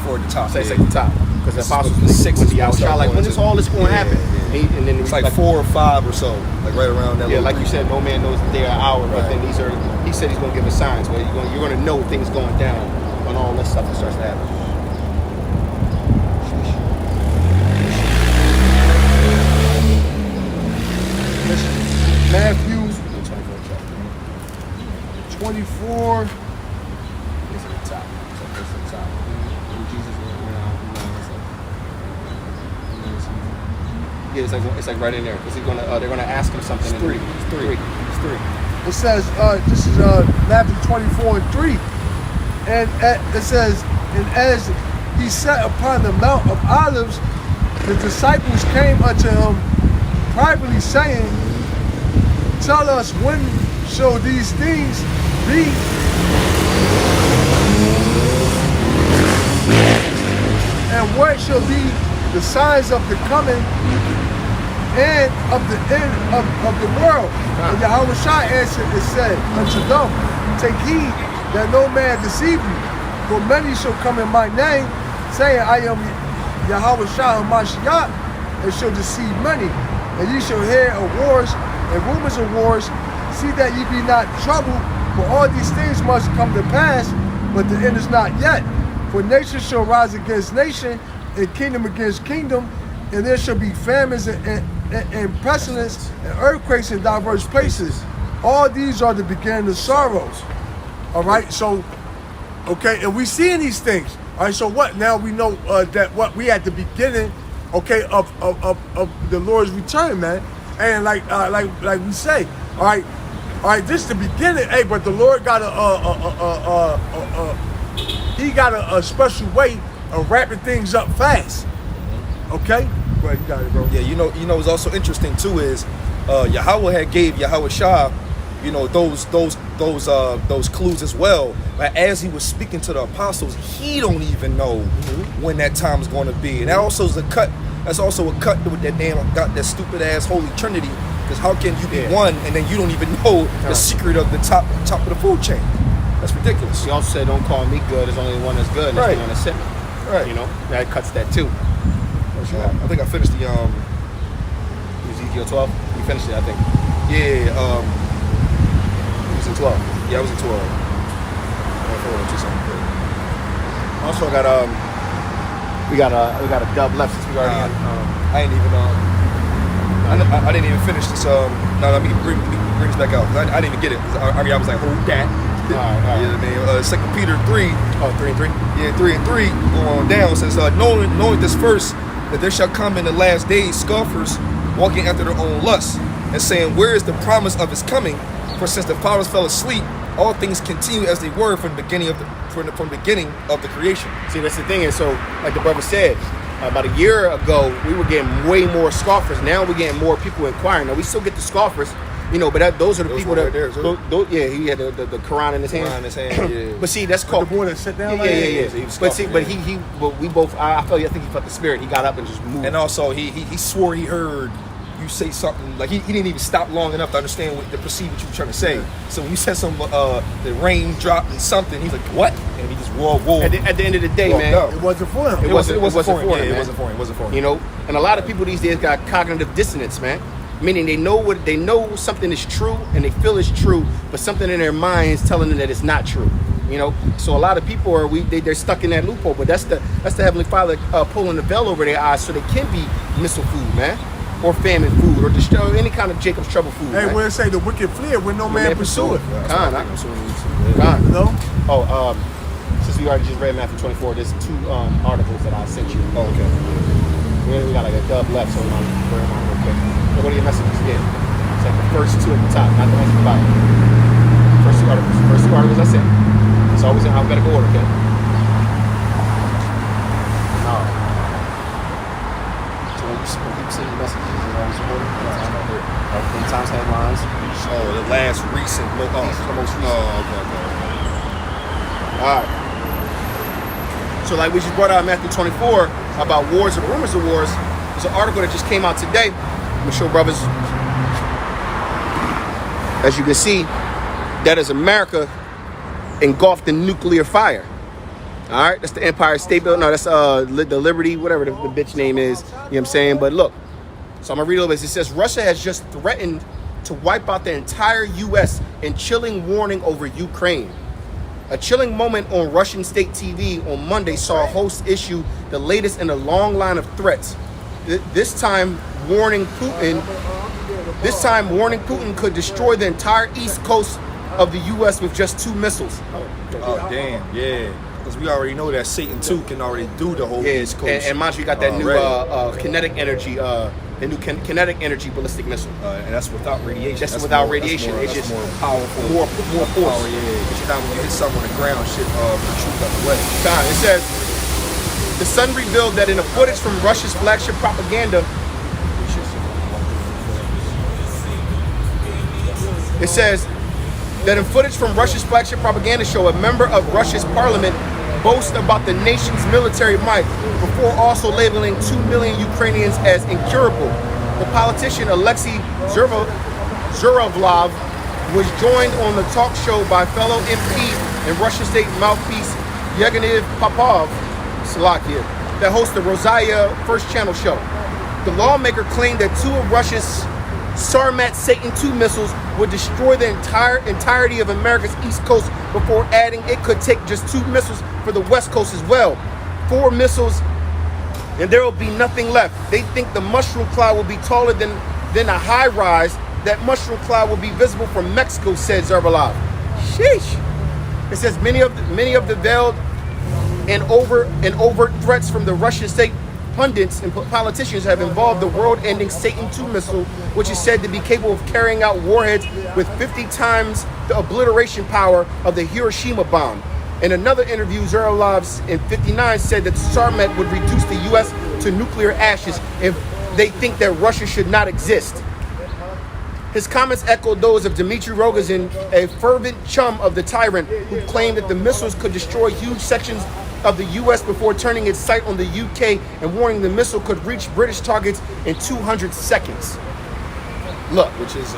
24 at the top. Say it's yeah. at the top because the This is apostles the was six when is the gonna start Yahweh like, going when is to- all this gonna yeah, happen? yeah. And then It's like 4 or 5 or so, like right around that. Yeah, little like you region. said, no man knows the day or hour, but Right. then he said he's gonna give us signs where you're gonna know things going down when all this stuff starts to happen. Matthew 24 chapter. 24. It's at the top. It's at the top. When Jesus went around, yeah, it's like right in there. Because they're gonna ask him something. It's three. It's three. It says, this is Matthew 24 and 3. And it says, and as he sat upon the Mount of Olives, the disciples came unto him privately, saying, tell us, when shall these things be? And what shall be the signs of the coming and of the end of the world? And Yahweh Shai answered and said unto them, take heed that no man deceive you, for many shall come in my name, saying, I am Yahweh Shai Hamashiach, and shall deceive many. And ye shall hear of wars and rumors of wars. See that ye be not troubled, for all these things must come to pass, but the end is not yet. For nation shall rise against nation, and kingdom against kingdom, and there shall be famines and pestilence and earthquakes in diverse places. All these are the beginning of sorrows. All right, so, okay, and we seeing these things. All right, so what? Now we know that what we at the beginning, okay, of the Lord's return, man. And like we say, all right, this is the beginning. Hey, but the Lord got a special way of wrapping things up fast. Okay, go ahead, you got it, bro. Yeah, you know what's also interesting too is Yahweh had gave Yahweh Shah, those clues as well. But as he was speaking to the apostles, he don't even know when that time is going to be. And that also is a cut. That's also a cut with that damn got that stupid ass Holy Trinity. Because how can you be one and then you don't even know the secret of the top of the food chain? That's ridiculous. He also said, don't call me good, there's only one that's good, and that's Right. the one that's sent me. Right. That cuts that too. I think I finished the Ezekiel 12, we finished it, I think. yeah He was in 12. yeah I was in 12. Hold on, 2 seconds. Also got we got a dub left since we already had I ain't even I didn't even finish this. No, let me bring this back out. 'Cause I didn't even get it. 'Cause I was like, hold that. All right. You know what I mean? 2 Peter 3. Oh, 3 and 3. Yeah, 3 and 3 going on down. Says, knowing this first, that there shall come in the last days scoffers, walking after their own lusts, and saying, where is the promise of his coming? For since the fathers fell asleep, all things continue as they were from the beginning of the creation. See, that's the thing is, so like the brother said, about a year ago, we were getting way more scoffers. Now we're getting more people inquiring. Now we still get the scoffers, but those are the Those people one that, right there, yeah, he had the Quran in his hand. Quran in his hand, yeah. But see, that's called The boy that sit down. Yeah. So he was But see, scoffing, but we both. I think he felt the spirit. He got up and just moved. And also, he swore he heard you say something, like he didn't even stop long enough to understand to perceive what you were trying to say. So when you said something, the rain dropped and something, he's like, what? And he just whoa. At the end of the day, Walked man, out. It wasn't for him. It wasn't for him. man. It wasn't for him. And a lot of people these days got cognitive dissonance, man. Meaning they know something is true and they feel it's true, but something in their minds telling them that it's not true. So a lot of people they're stuck in that loophole. But that's the Heavenly Father pulling the veil over their eyes so they can be missile food, man, or famine food, or any kind of Jacob's trouble food. Hey, man. where it say the wicked flee when no man pursue it. Khan, You know? Oh, Sister since we already just read Matthew 24, there's 2 articles that I sent you. Oh, okay. We got like a dub left, so I'm bring them on real quick. So go to your messages again. It's like the first 2 at the top, not the ones at the bottom. First 2 articles. First 2 articles I sent. It's always in alphabetical order, okay? Alright. So when people send you messages, is it always in order? Everything times headlines. Oh, the last recent. The most recent. Oh, okay. Alright. So like we just brought out Matthew 24 about wars and rumors of wars. There's an article that just came out today. I'm gonna show brothers. As you can see, that is America engulfed in nuclear fire. Alright, that's the Empire State Building. No, that's the Liberty, whatever the bitch name is. You know what I'm saying? But look, so I'm gonna read a little bit. It says Russia has just threatened to wipe out the entire US in chilling warning over Ukraine. A chilling moment on Russian state TV on Monday saw a host issue the latest in a long line of threats. This time warning Putin could destroy the entire east coast of the US with just 2 missiles. Oh, damn, yeah. Because we already know that Satan 2 can already do the whole East Coast. And mind you, got that new kinetic energy, kinetic energy ballistic missile. And that's without radiation. That's without radiation. It's just more powerful. More force. Power, yeah. But you know when you hit something on the ground, shit shoot up the way. It says the Sun revealed that in a footage from Russia's flagship propaganda. It says that in footage from Russia's flagship propaganda show, a member of Russia's parliament boasts about the nation's military might before also labeling 2 million Ukrainians as incurable. The politician Alexei Zurovlov was joined on the talk show by fellow MP and Russian state mouthpiece Yevgeny Popov, Slovakia, that hosts the Rosalia First Channel show. The lawmaker claimed that 2 of Russia's Sarmat Satan II missiles would destroy the entirety of America's East Coast before adding it could take just 2 missiles for the West Coast as well. 4 missiles and there will be nothing left. They think the mushroom cloud will be taller than a high rise. That mushroom cloud will be visible from Mexico, said Zerbalov. Sheesh. It says many of the veiled and overt threats from the Russian state pundits and politicians have involved the world-ending Satan II missile, which is said to be capable of carrying out warheads with 50 times the obliteration power of the Hiroshima bomb. In another interview, Zerbalov in 1959 said that Sarmat would reduce the U.S. to nuclear ashes if they think that Russia should not exist. His comments echoed those of Dmitry Rogozin, a fervent chum of the tyrant, who claimed that the missiles could destroy huge sections of the U.S. before turning its sight on the U.K. and warning the missile could reach British targets in 200 seconds. Look, which is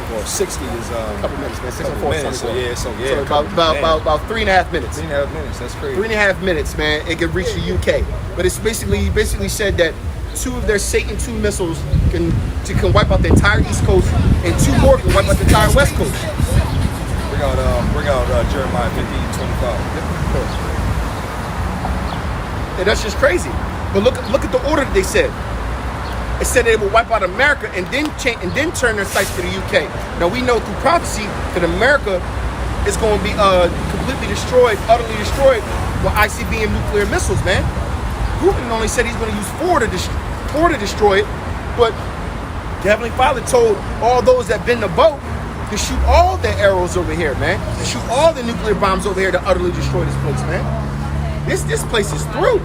well, 60 is a couple minutes, man. 6 minutes. So yeah, so about 3.5 minutes. 3.5 minutes. That's crazy. 3.5 minutes, man. It could reach the UK, but it's basically said that 2 of their Satan II missiles can wipe out the entire East Coast, and 2 more can wipe out the entire West Coast. Bring out Jeremiah 15:25. And that's just crazy. But look at the order that they said. It said that it will wipe out America and then turn their sights to the UK. Now we know through prophecy that America is going to be completely destroyed, utterly destroyed with ICBM nuclear missiles, man. Putin only said he's going to use 4 to destroy it, but the Heavenly Father told all those that been the boat to shoot all the arrows over here, man. To shoot all the nuclear bombs over here to utterly destroy this place, man. This place is through.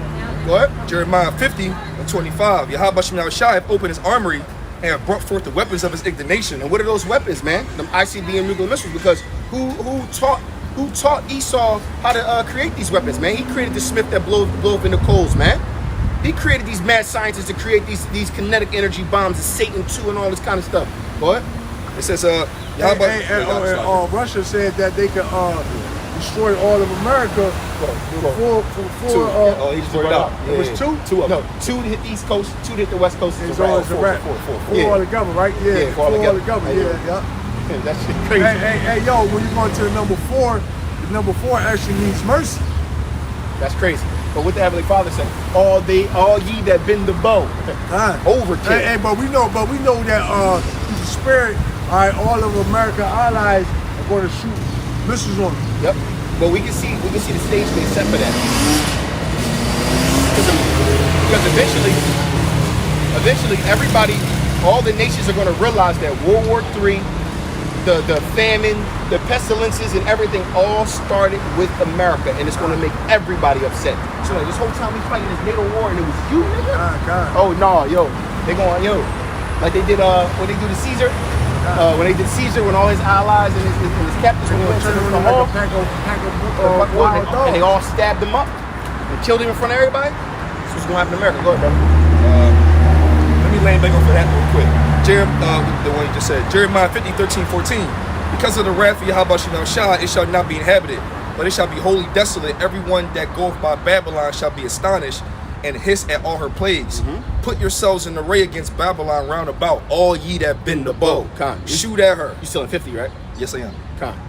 Go ahead. Jeremiah 50:25. Yahweh Shem Yahushua have opened his armory and have brought forth the weapons of his indignation. And what are those weapons, man? Them ICBM nuclear missiles. Because who taught Esau how to create these weapons, man? He created the smith that blow up in the coals, man. He created these mad scientists to create these kinetic energy bombs, and Satan II, and all this kind of stuff. What? It says, Russia said that they could destroy all of America before he just brought it up. It was 2? 2 of them. 2 to hit the East Coast, 2 to hit the West Coast. It's always a wrap. 4 all together, right? Yeah, 4 all together. Yeah. That shit crazy. Hey, yo, when you go to the number 4, the number 4 actually means mercy. That's crazy. But what the Heavenly Father said, all ye that bend the bow, overkill. Hey, but we know that through the Spirit, all of America allies are going to shoot missiles on them. Yep. But we can see the stage being set for that. Because eventually everybody, all the nations are going to realize that World War III, the famine, the pestilences, and everything all started with America, and it's going to make everybody upset. So like, this whole time we fighting this NATO war, and it was you, nigga. God. Oh no, yo, they going like they did when they do the Caesar. When they did Caesar, when all his allies and his captains were going to the hall, and they all stabbed him up and killed him in front of everybody. That's what's going to happen in America. Go ahead, brother. Let me land back over that real quick. The one you just said, Jeremiah 50, 13, 14. Because of the wrath of Yahweh Shemel Shah, it shall not be inhabited, but it shall be wholly desolate. Everyone that goeth by Babylon shall be astonished and hiss at all her plagues. Put yourselves in array against Babylon round about, all ye that bend the bow. Shoot at her. You still in 50, right? Yes, I am.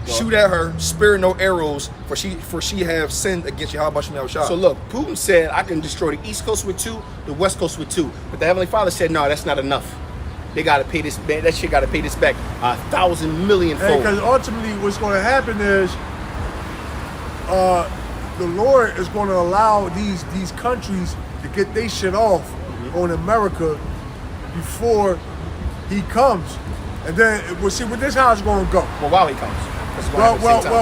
Shoot at her, spare no arrows, for she have sinned against Yahweh Shemel Shah. So look, Putin said, I can destroy the East Coast with 2, the West Coast with 2. But the Heavenly Father said, no, that's not enough. They got to pay this, that shit got to pay this back 1,000 million fold. Because ultimately what's going to happen is the Lord is going to allow these countries to get their shit off on America before he comes. And then we'll see what this how it's going to go. Well, while he comes. Well,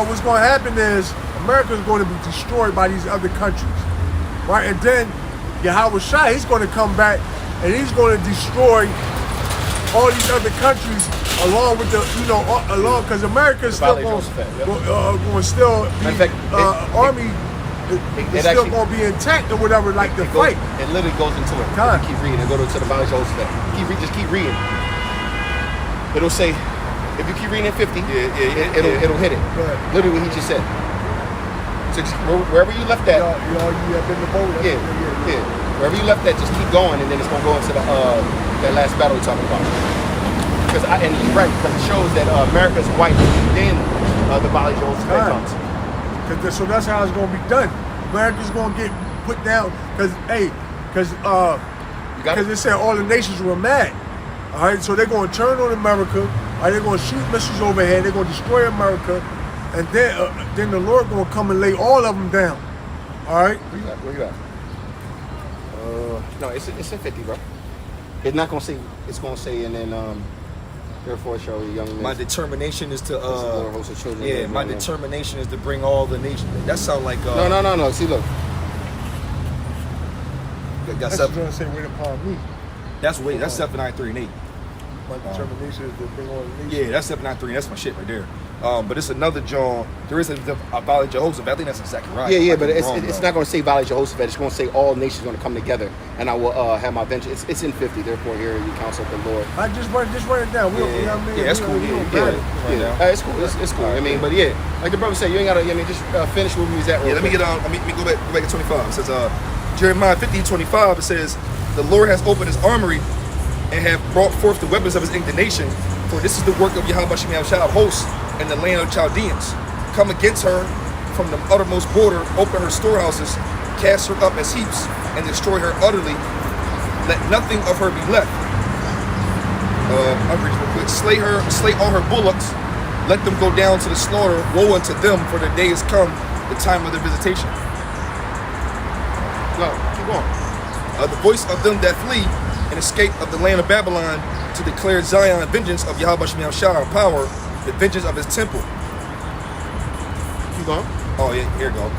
what's going to happen is America is going to be destroyed by these other countries, right? And then Yahweh Shai, he's going to come back and he's going to destroy all these other countries along with because America is still going to still be, army is still going to be intact or whatever, like the fight. It literally goes into it. Keep reading and go to the Valley Jehoshaphat. Just keep reading. It'll say, if you keep reading at 50, it'll hit it. Literally what he just said. So wherever you left that, you have been the boat. Yeah. Wherever you left that, just keep going, and then it's gonna go into that last battle we're talking about. And he's right, because it shows that America's white, then the Valley Jehoshaphat comes. So that's how it's gonna be done. America's gonna get put down because they said all the nations were mad. All right, so they're going to turn on America. All right, they're going to shoot missiles overhead. They're going to destroy America, and then the Lord going to come and lay all of them down. All right. Where you at? No, it's in 50, bro. It's not going to say. It's going to say, and then therefore show you young men. My determination is to children. my determination is to bring all the nations. That sound like No. See, look. That's going to say wait upon me. That's 793 and 8. My determination is to bring all the nations. Yeah, that's 793. That's my shit right there. But it's another John. There is a Valley Jehoshaphat. I think that's in Zechariah. Yeah, but it's not going to say Valley Jehoshaphat. It's going to say all nations are going to come together, and I will have my vengeance. It's in 50. Therefore, hear you counsel the Lord. I just run it down. That's cool. It's cool. It's cool. I mean, but yeah, like the brother said, you ain't got to. I mean, just finish where we was at. Yeah, let me go back to 25. It says Jeremiah 50:25. It says, the Lord has opened his armory and have brought forth the weapons of his indignation. For this is the work of Yahweh Shemel Shah of hosts and the land of Chaldeans. Come against her from the uttermost border, open her storehouses, cast her up as heaps, and destroy her utterly. Let nothing of her be left. I'll read real quick. Slay all her bullocks. Let them go down to the slaughter. Woe unto them, for the day is come, the time of their visitation. No, keep going. The voice of them that flee and escape of the land of Babylon, to declare Zion vengeance of Yahweh Shemel Shah power, the vengeance of his temple. Keep going. Oh yeah, here we go.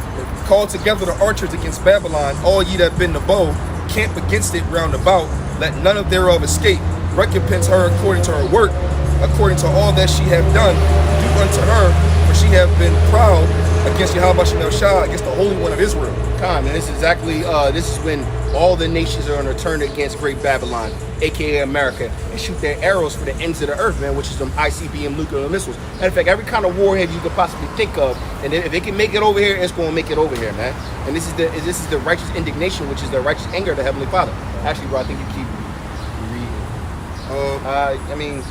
Call together the archers against Babylon, all ye that bend the bow, camp against it round about, let none of thereof escape. Recompense her according to her work, according to all that she hath done. Do unto her, for she hath been proud against Yahweh Shemel Shah, against the Holy One of Israel. And this is exactly, this is when all the nations are going to turn against Great Babylon, aka America, and shoot their arrows for the ends of the earth, man, which is some ICBM nuclear missiles. And in fact, every kind of warhead you could possibly think of, and if it can make it over here, it's going to make it over here, man. And this is the righteous indignation, which is the righteous anger of the Heavenly Father. Actually, bro, I think you keep reading. I mean,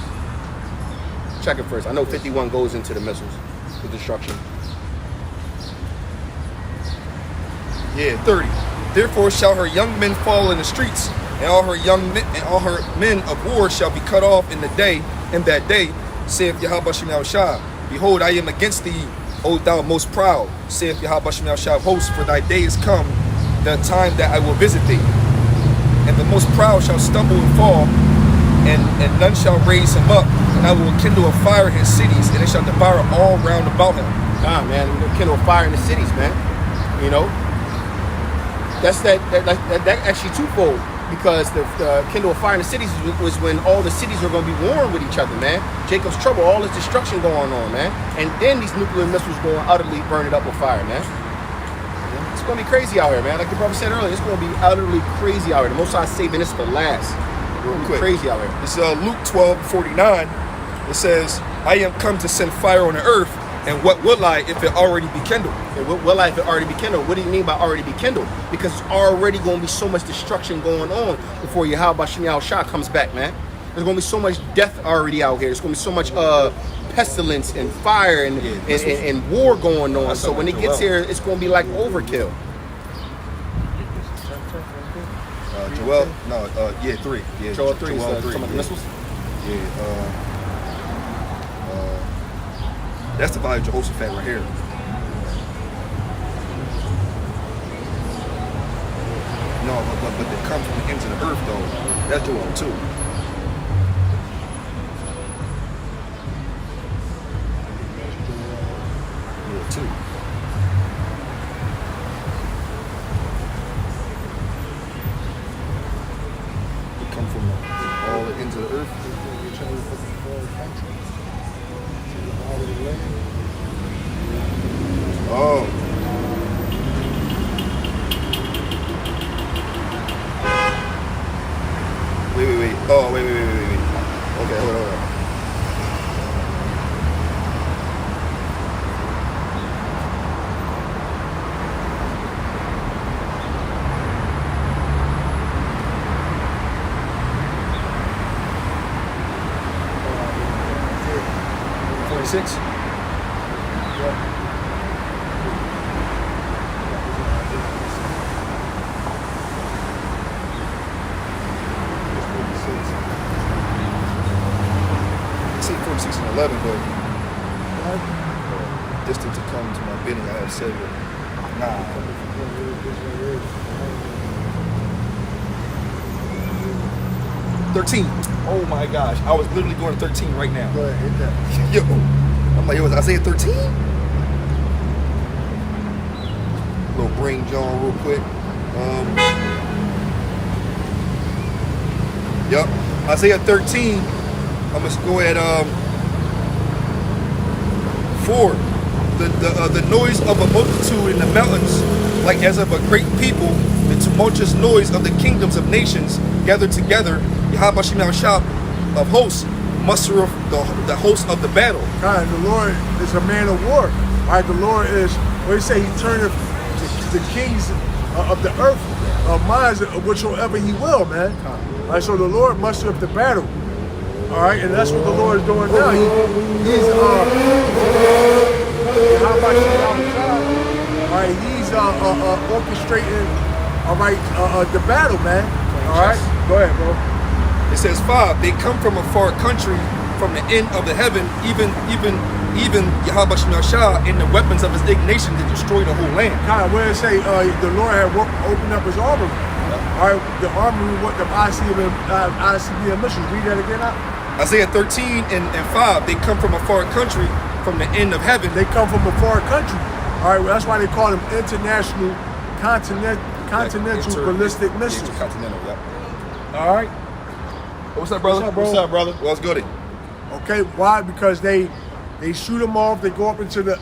check it first. I know 51 goes into the missiles, the destruction. Yeah, 30. Therefore shall her young men fall in the streets, and all her young men and all her men of war shall be cut off in that day, saith Yahweh Shemel Shah. Behold, I am against thee, O thou most proud, saith Yahweh Shem Yahshua of hosts, for thy day is come, the time that I will visit thee. And the most proud shall stumble and fall, and none shall raise him up. And I will kindle a fire in his cities, and it shall devour all round about him. Nah, man, we gonna kindle a fire in the cities, man. You know, that's that actually twofold, because the kindle a fire in the cities was when all the cities were gonna be warring with each other, man. Jacob's trouble, all this destruction going on, man. And then these nuclear missiles going to utterly burn it up with fire, man. It's gonna be crazy out here, man. Like the brother said earlier, it's gonna be utterly crazy out here. The Most High saving this for last. Real quick. Crazy out here. It's Luke 12:49. It says, I am come to send fire on the earth, and what will I if it already be kindled? And what will I if it already be kindled? What do you mean by already be kindled? Because it's already going to be so much destruction going on before Yahweh Shem Yahshua comes back, man. There's going to be so much death already out here. There's going to be so much pestilence and fire and war going on. So when it gets here, it's going to be like overkill. Joel, no, 3. Yeah, Joel 3 is Joel talking about the missiles. Yeah, that's the value of Jehoshaphat right here. No, but they come from the ends of the earth, though. That's Joel 2. Yeah, 2. They come from all the ends of the earth. Oh. Wait. Oh, wait. Okay, hold on. Six. See 46 and 11, but distant to come to my bidding, I have said, nah. 13. Oh my gosh, I was literally going to 13 right now. Go ahead, hit that. Yo, I'm like, yo, was Isaiah 13? Little brain John real quick. Yep, Isaiah 13. I'm gonna go at 4. The noise of a multitude in the mountains, like as of a great people, the tumultuous noise of the kingdoms of nations gathered together. Yahweh Shem Yahshua of hosts, muster of the host of the battle. God, the Lord is a man of war. All right, the Lord is, what he say, he turneth the kings of the earth, minds whichsoever he will, man. All right, so the Lord muster up the battle. All right, and that's what the Lord is doing now. He's orchestrating, all right, the battle, man. All right, go ahead, bro. It says 5. They come from a far country, from the end of the heaven, even Yahweh Shem Yahshua in the weapons of his indignation to destroy the whole land. God, where it say the Lord had opened up his armory. All right, the armory, what the ICBM missiles. Read that again out. Isaiah 13 and 5. They come from a far country, from the end of heaven. They come from a far country. All right, that's why they call them international, continental ballistic missiles. Intercontinental, yep. All right. What's up, brother? What's up, brother? What's good? Okay, why? Because they shoot them off. They go up into the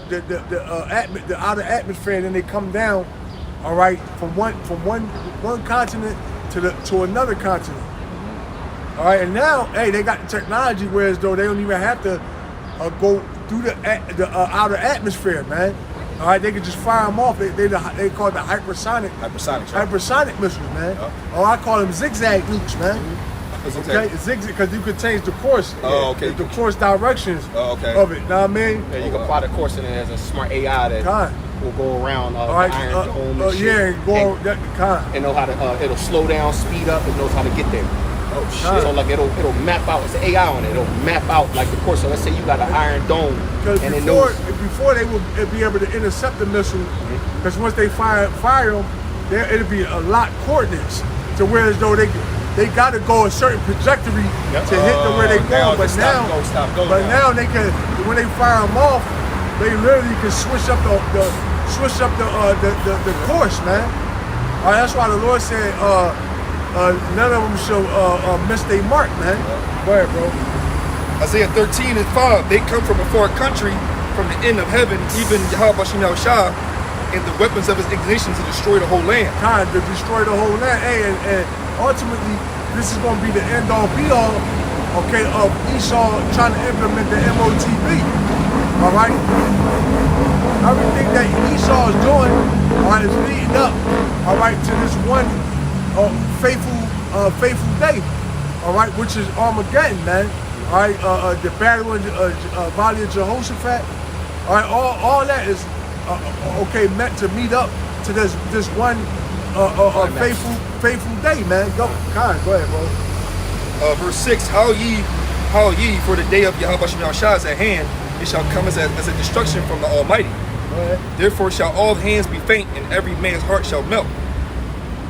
outer atmosphere, and then they come down. All right, from one continent to another continent. All right, and now, hey, they got the technology, whereas though they don't even have to go through the outer atmosphere, man. All right, they can just fire them off. They call it the hypersonic missiles, man. Yep. Oh, I call them zigzag nukes, man. Okay, zigzag, because you could change the course. Oh, okay. The course directions of it. Know what I mean? Yeah, you can apply the course in it as a smart AI that will go around all right, Iron Dome and shit. yeah, go that kind. And know how to it'll slow down, speed up, and knows how to get there. Oh shit! So like it'll map out. It's AI on it. It'll map out like the course. So let's say you got an Iron Dome, Because and before they would be able to intercept the missile, because once they fire them, it'll be a locked coordinates to where as though they got to go a certain trajectory to hit to where they going. But now they can, when they fire them off, they literally can switch up the course, man. That's why the Lord said none of them shall miss their mark, man. Go ahead, bro. Isaiah 13:5, they come from a far country, from the end of heaven, even Yahweh Shemel Shah, and the weapons of his ignition to destroy the whole land. Time to destroy the whole land. Hey, and ultimately, this is going to be the end all be all, okay, of Esau trying to implement the MOTB. All right? Everything that Esau is doing, all right, is leading up, all right, to this one faithful day, all right, which is Armageddon, man. All right, the battle in Valley of Jehoshaphat. All right, all that is okay meant to meet up to this one faithful day, man. Go ahead, bro. Verse 6, How ye, for the day of Yahweh Shemel Shah is at hand, it shall come as a destruction from the Almighty. Therefore shall all hands be faint, and every man's heart shall melt.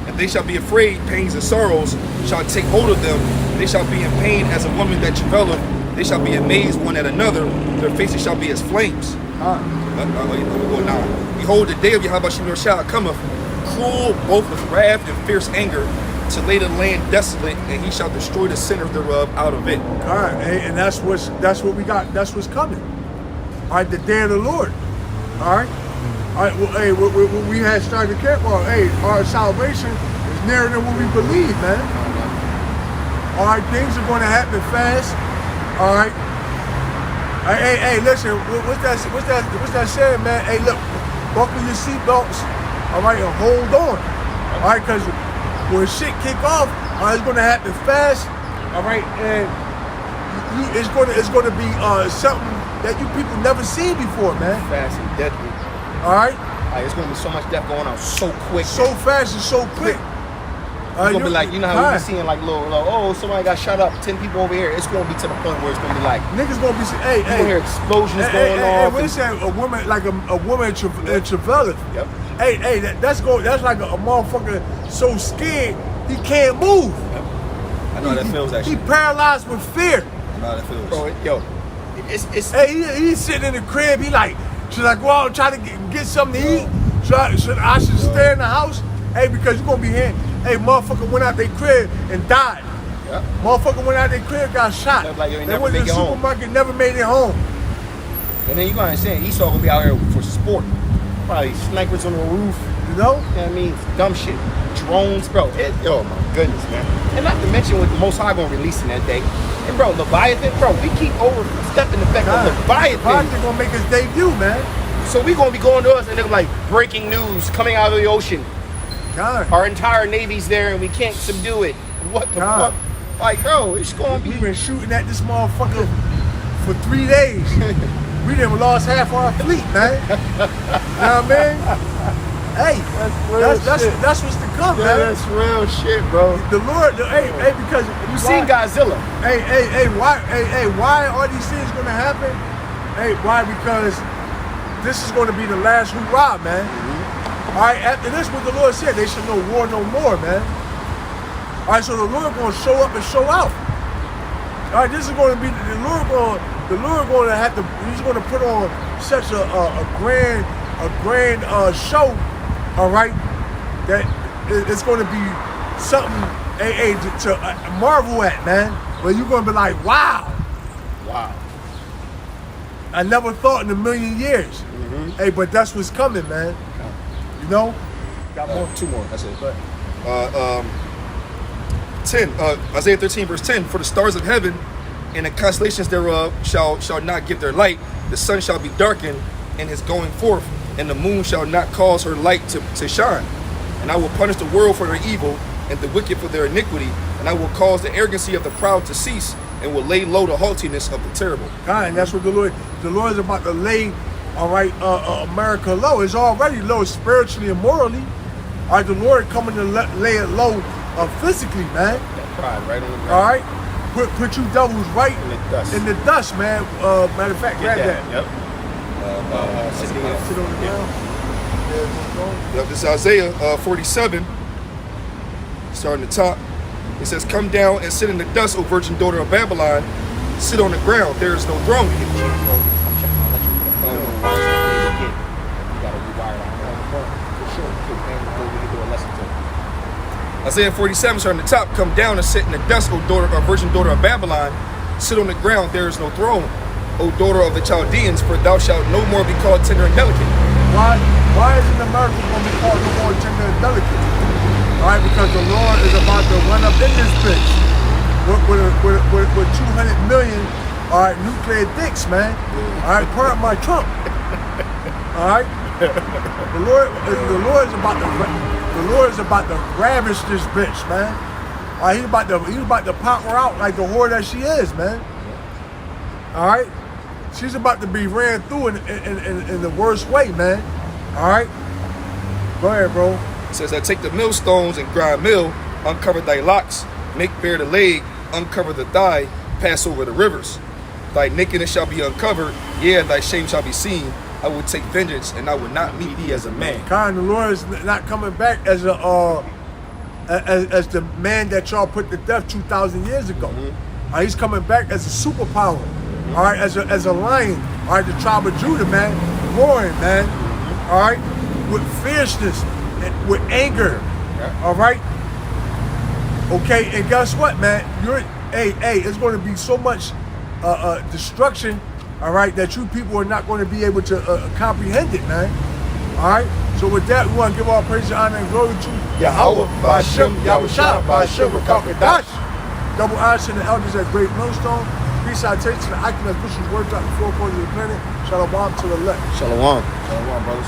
And they shall be afraid, pains and sorrows shall take hold of them. They shall be in pain as a woman that travaileth. They shall be amazed one at another. Their faces shall be as flames. Behold, the day of Yahweh Shemel Shah cometh, cruel both with wrath and fierce anger, to lay the land desolate, and he shall destroy the sinners thereof out of it. All right, and that's what we got. That's what's coming. All right, the day of the Lord. All right. All right. Well, hey, we had started the camp. Well, hey, our salvation is nearer than what we believe, man. All right, things are going to happen fast. All right. Hey, listen. What's that saying, man? Hey, look, buckle your seatbelts. All right, and hold on. All right, because when shit kick off, it's going to happen fast. All right, and it's going to be something that you people never seen before, man. Fast and deadly. All right. It's going to be so much death going on so quick. So fast and so quick. It's going to be like, you know how we be seeing like little, somebody got shot up, 10 people over here. It's going to be to the point where it's going to be like, niggas going to be, you going to hear explosions going off. What is that? A woman, like a woman in travailing. Yep. Hey, that's like a motherfucker so scared he can't move. Yep. I know how that feels, actually. He paralyzed with fear. I know how that feels. Bro, it's hey, he's sitting in the crib. He like, should I go out and try to get something to eat? Should I stay in the house? Hey, because you're gonna be here. Hey, motherfucker went out their crib and died. Yep. Motherfucker went out their crib, got shot. Like they went to the supermarket, never made it home. And then you're gonna understand Esau gonna be out here for sport. Probably snipers on the roof. You know? What I mean? Dumb shit. Drones, bro. Oh my goodness, man. And not to mention what the Most High gonna release in that day. And bro, Leviathan, bro, we keep overstepping the fact that Leviathan gonna make his debut, man. So we gonna be going to us and they're like, breaking news coming out of the ocean. God. Our entire Navy's there and we can't subdue it. What the fuck? Like, bro, it's gonna be. We've been shooting at this motherfucker for 3 days. We done lost half our fleet, man. You know what I mean? Hey, that's what's to come, man. That's real shit, bro. The Lord, hey, because you seen Godzilla. Why are these things gonna happen? Hey, why? Because this is gonna be the last hurrah, man. Mm-hmm. All right, after this, what the Lord said, they should know war no more, man. All right, so the Lord gonna show up and show out. All right, this is gonna be the Lord gonna have to. He's gonna put on such a grand show. All right, that it's going to be something to marvel at, man. Where you're going to be like, wow. I never thought in a million years. Mm-hmm. Hey, but that's what's coming, man. You know. Got more, 2 more. That's it. But 10, Isaiah 13, verse 10. For the stars of heaven and the constellations thereof shall not give their light. The sun shall be darkened in his going forth, and the moon shall not cause her light to shine. And I will punish the world for their evil, and the wicked for their iniquity, and I will cause the arrogancy of the proud to cease, and will lay low the haughtiness of the terrible. God, and that's what the Lord is about to lay, all right, America low. It's already low spiritually and morally. All right, the Lord coming to lay it low physically, man. pride right on the ground. All right, put you devils right In the dust. in the dust, man. Matter of fact, Get grab that. Yep. Sit down. Sit on the ground. Yeah, Yep, this is Isaiah 47, starting the top. It says, "Come down and sit in the dust, O virgin daughter of Babylon. Sit on the ground. There is no throne." I'm checking. I'll let you put the phone on. You gotta rewire it. For sure. We can do a lesson to it. Isaiah 47, starting the top. "Come down and sit in the dust, O daughter, or virgin daughter of Babylon. Sit on the ground. There is no throne, O daughter of the Chaldeans, for thou shalt no more be called tender and delicate." Why isn't America going to be called no more tender and delicate? All right, because the Lord is about to run up in this bitch with 200 million, all right, nuclear dicks, man. All right, part my Trump. All right, the Lord is about to ravish this bitch, man. All right, he's about to pop her out like the whore that she is, man. All right, she's about to be ran through in the worst way, man. All right, go ahead, bro. It says that, "Take the millstones and grind mill, uncover thy locks, make bare the leg, uncover the thigh, pass over the rivers. Thy nakedness shall be uncovered, yeah, thy shame shall be seen. I will take vengeance, and I will not meet thee as a man." Kind the Lord is not coming back as as the man that y'all put to death 2,000 years ago. He's coming back as a superpower. All right, as a lion. All right, the tribe of Judah, man, roaring, man. All right, with fierceness, and with anger. All right. Okay, and guess what, man? It's going to be so much destruction. All right, that you people are not going to be able to comprehend it, man. All right. So with that, we want to give all praise, honor, and glory to Yahweh, Ba'ashem, Yahushua, Ba'ashem, Rakakadash. Double honor to the elders at Great Millstone. Peace, citation to the Akim as Bush's word out the four corners of the planet. Shalom to the left. Shalom. Shalom, brothers.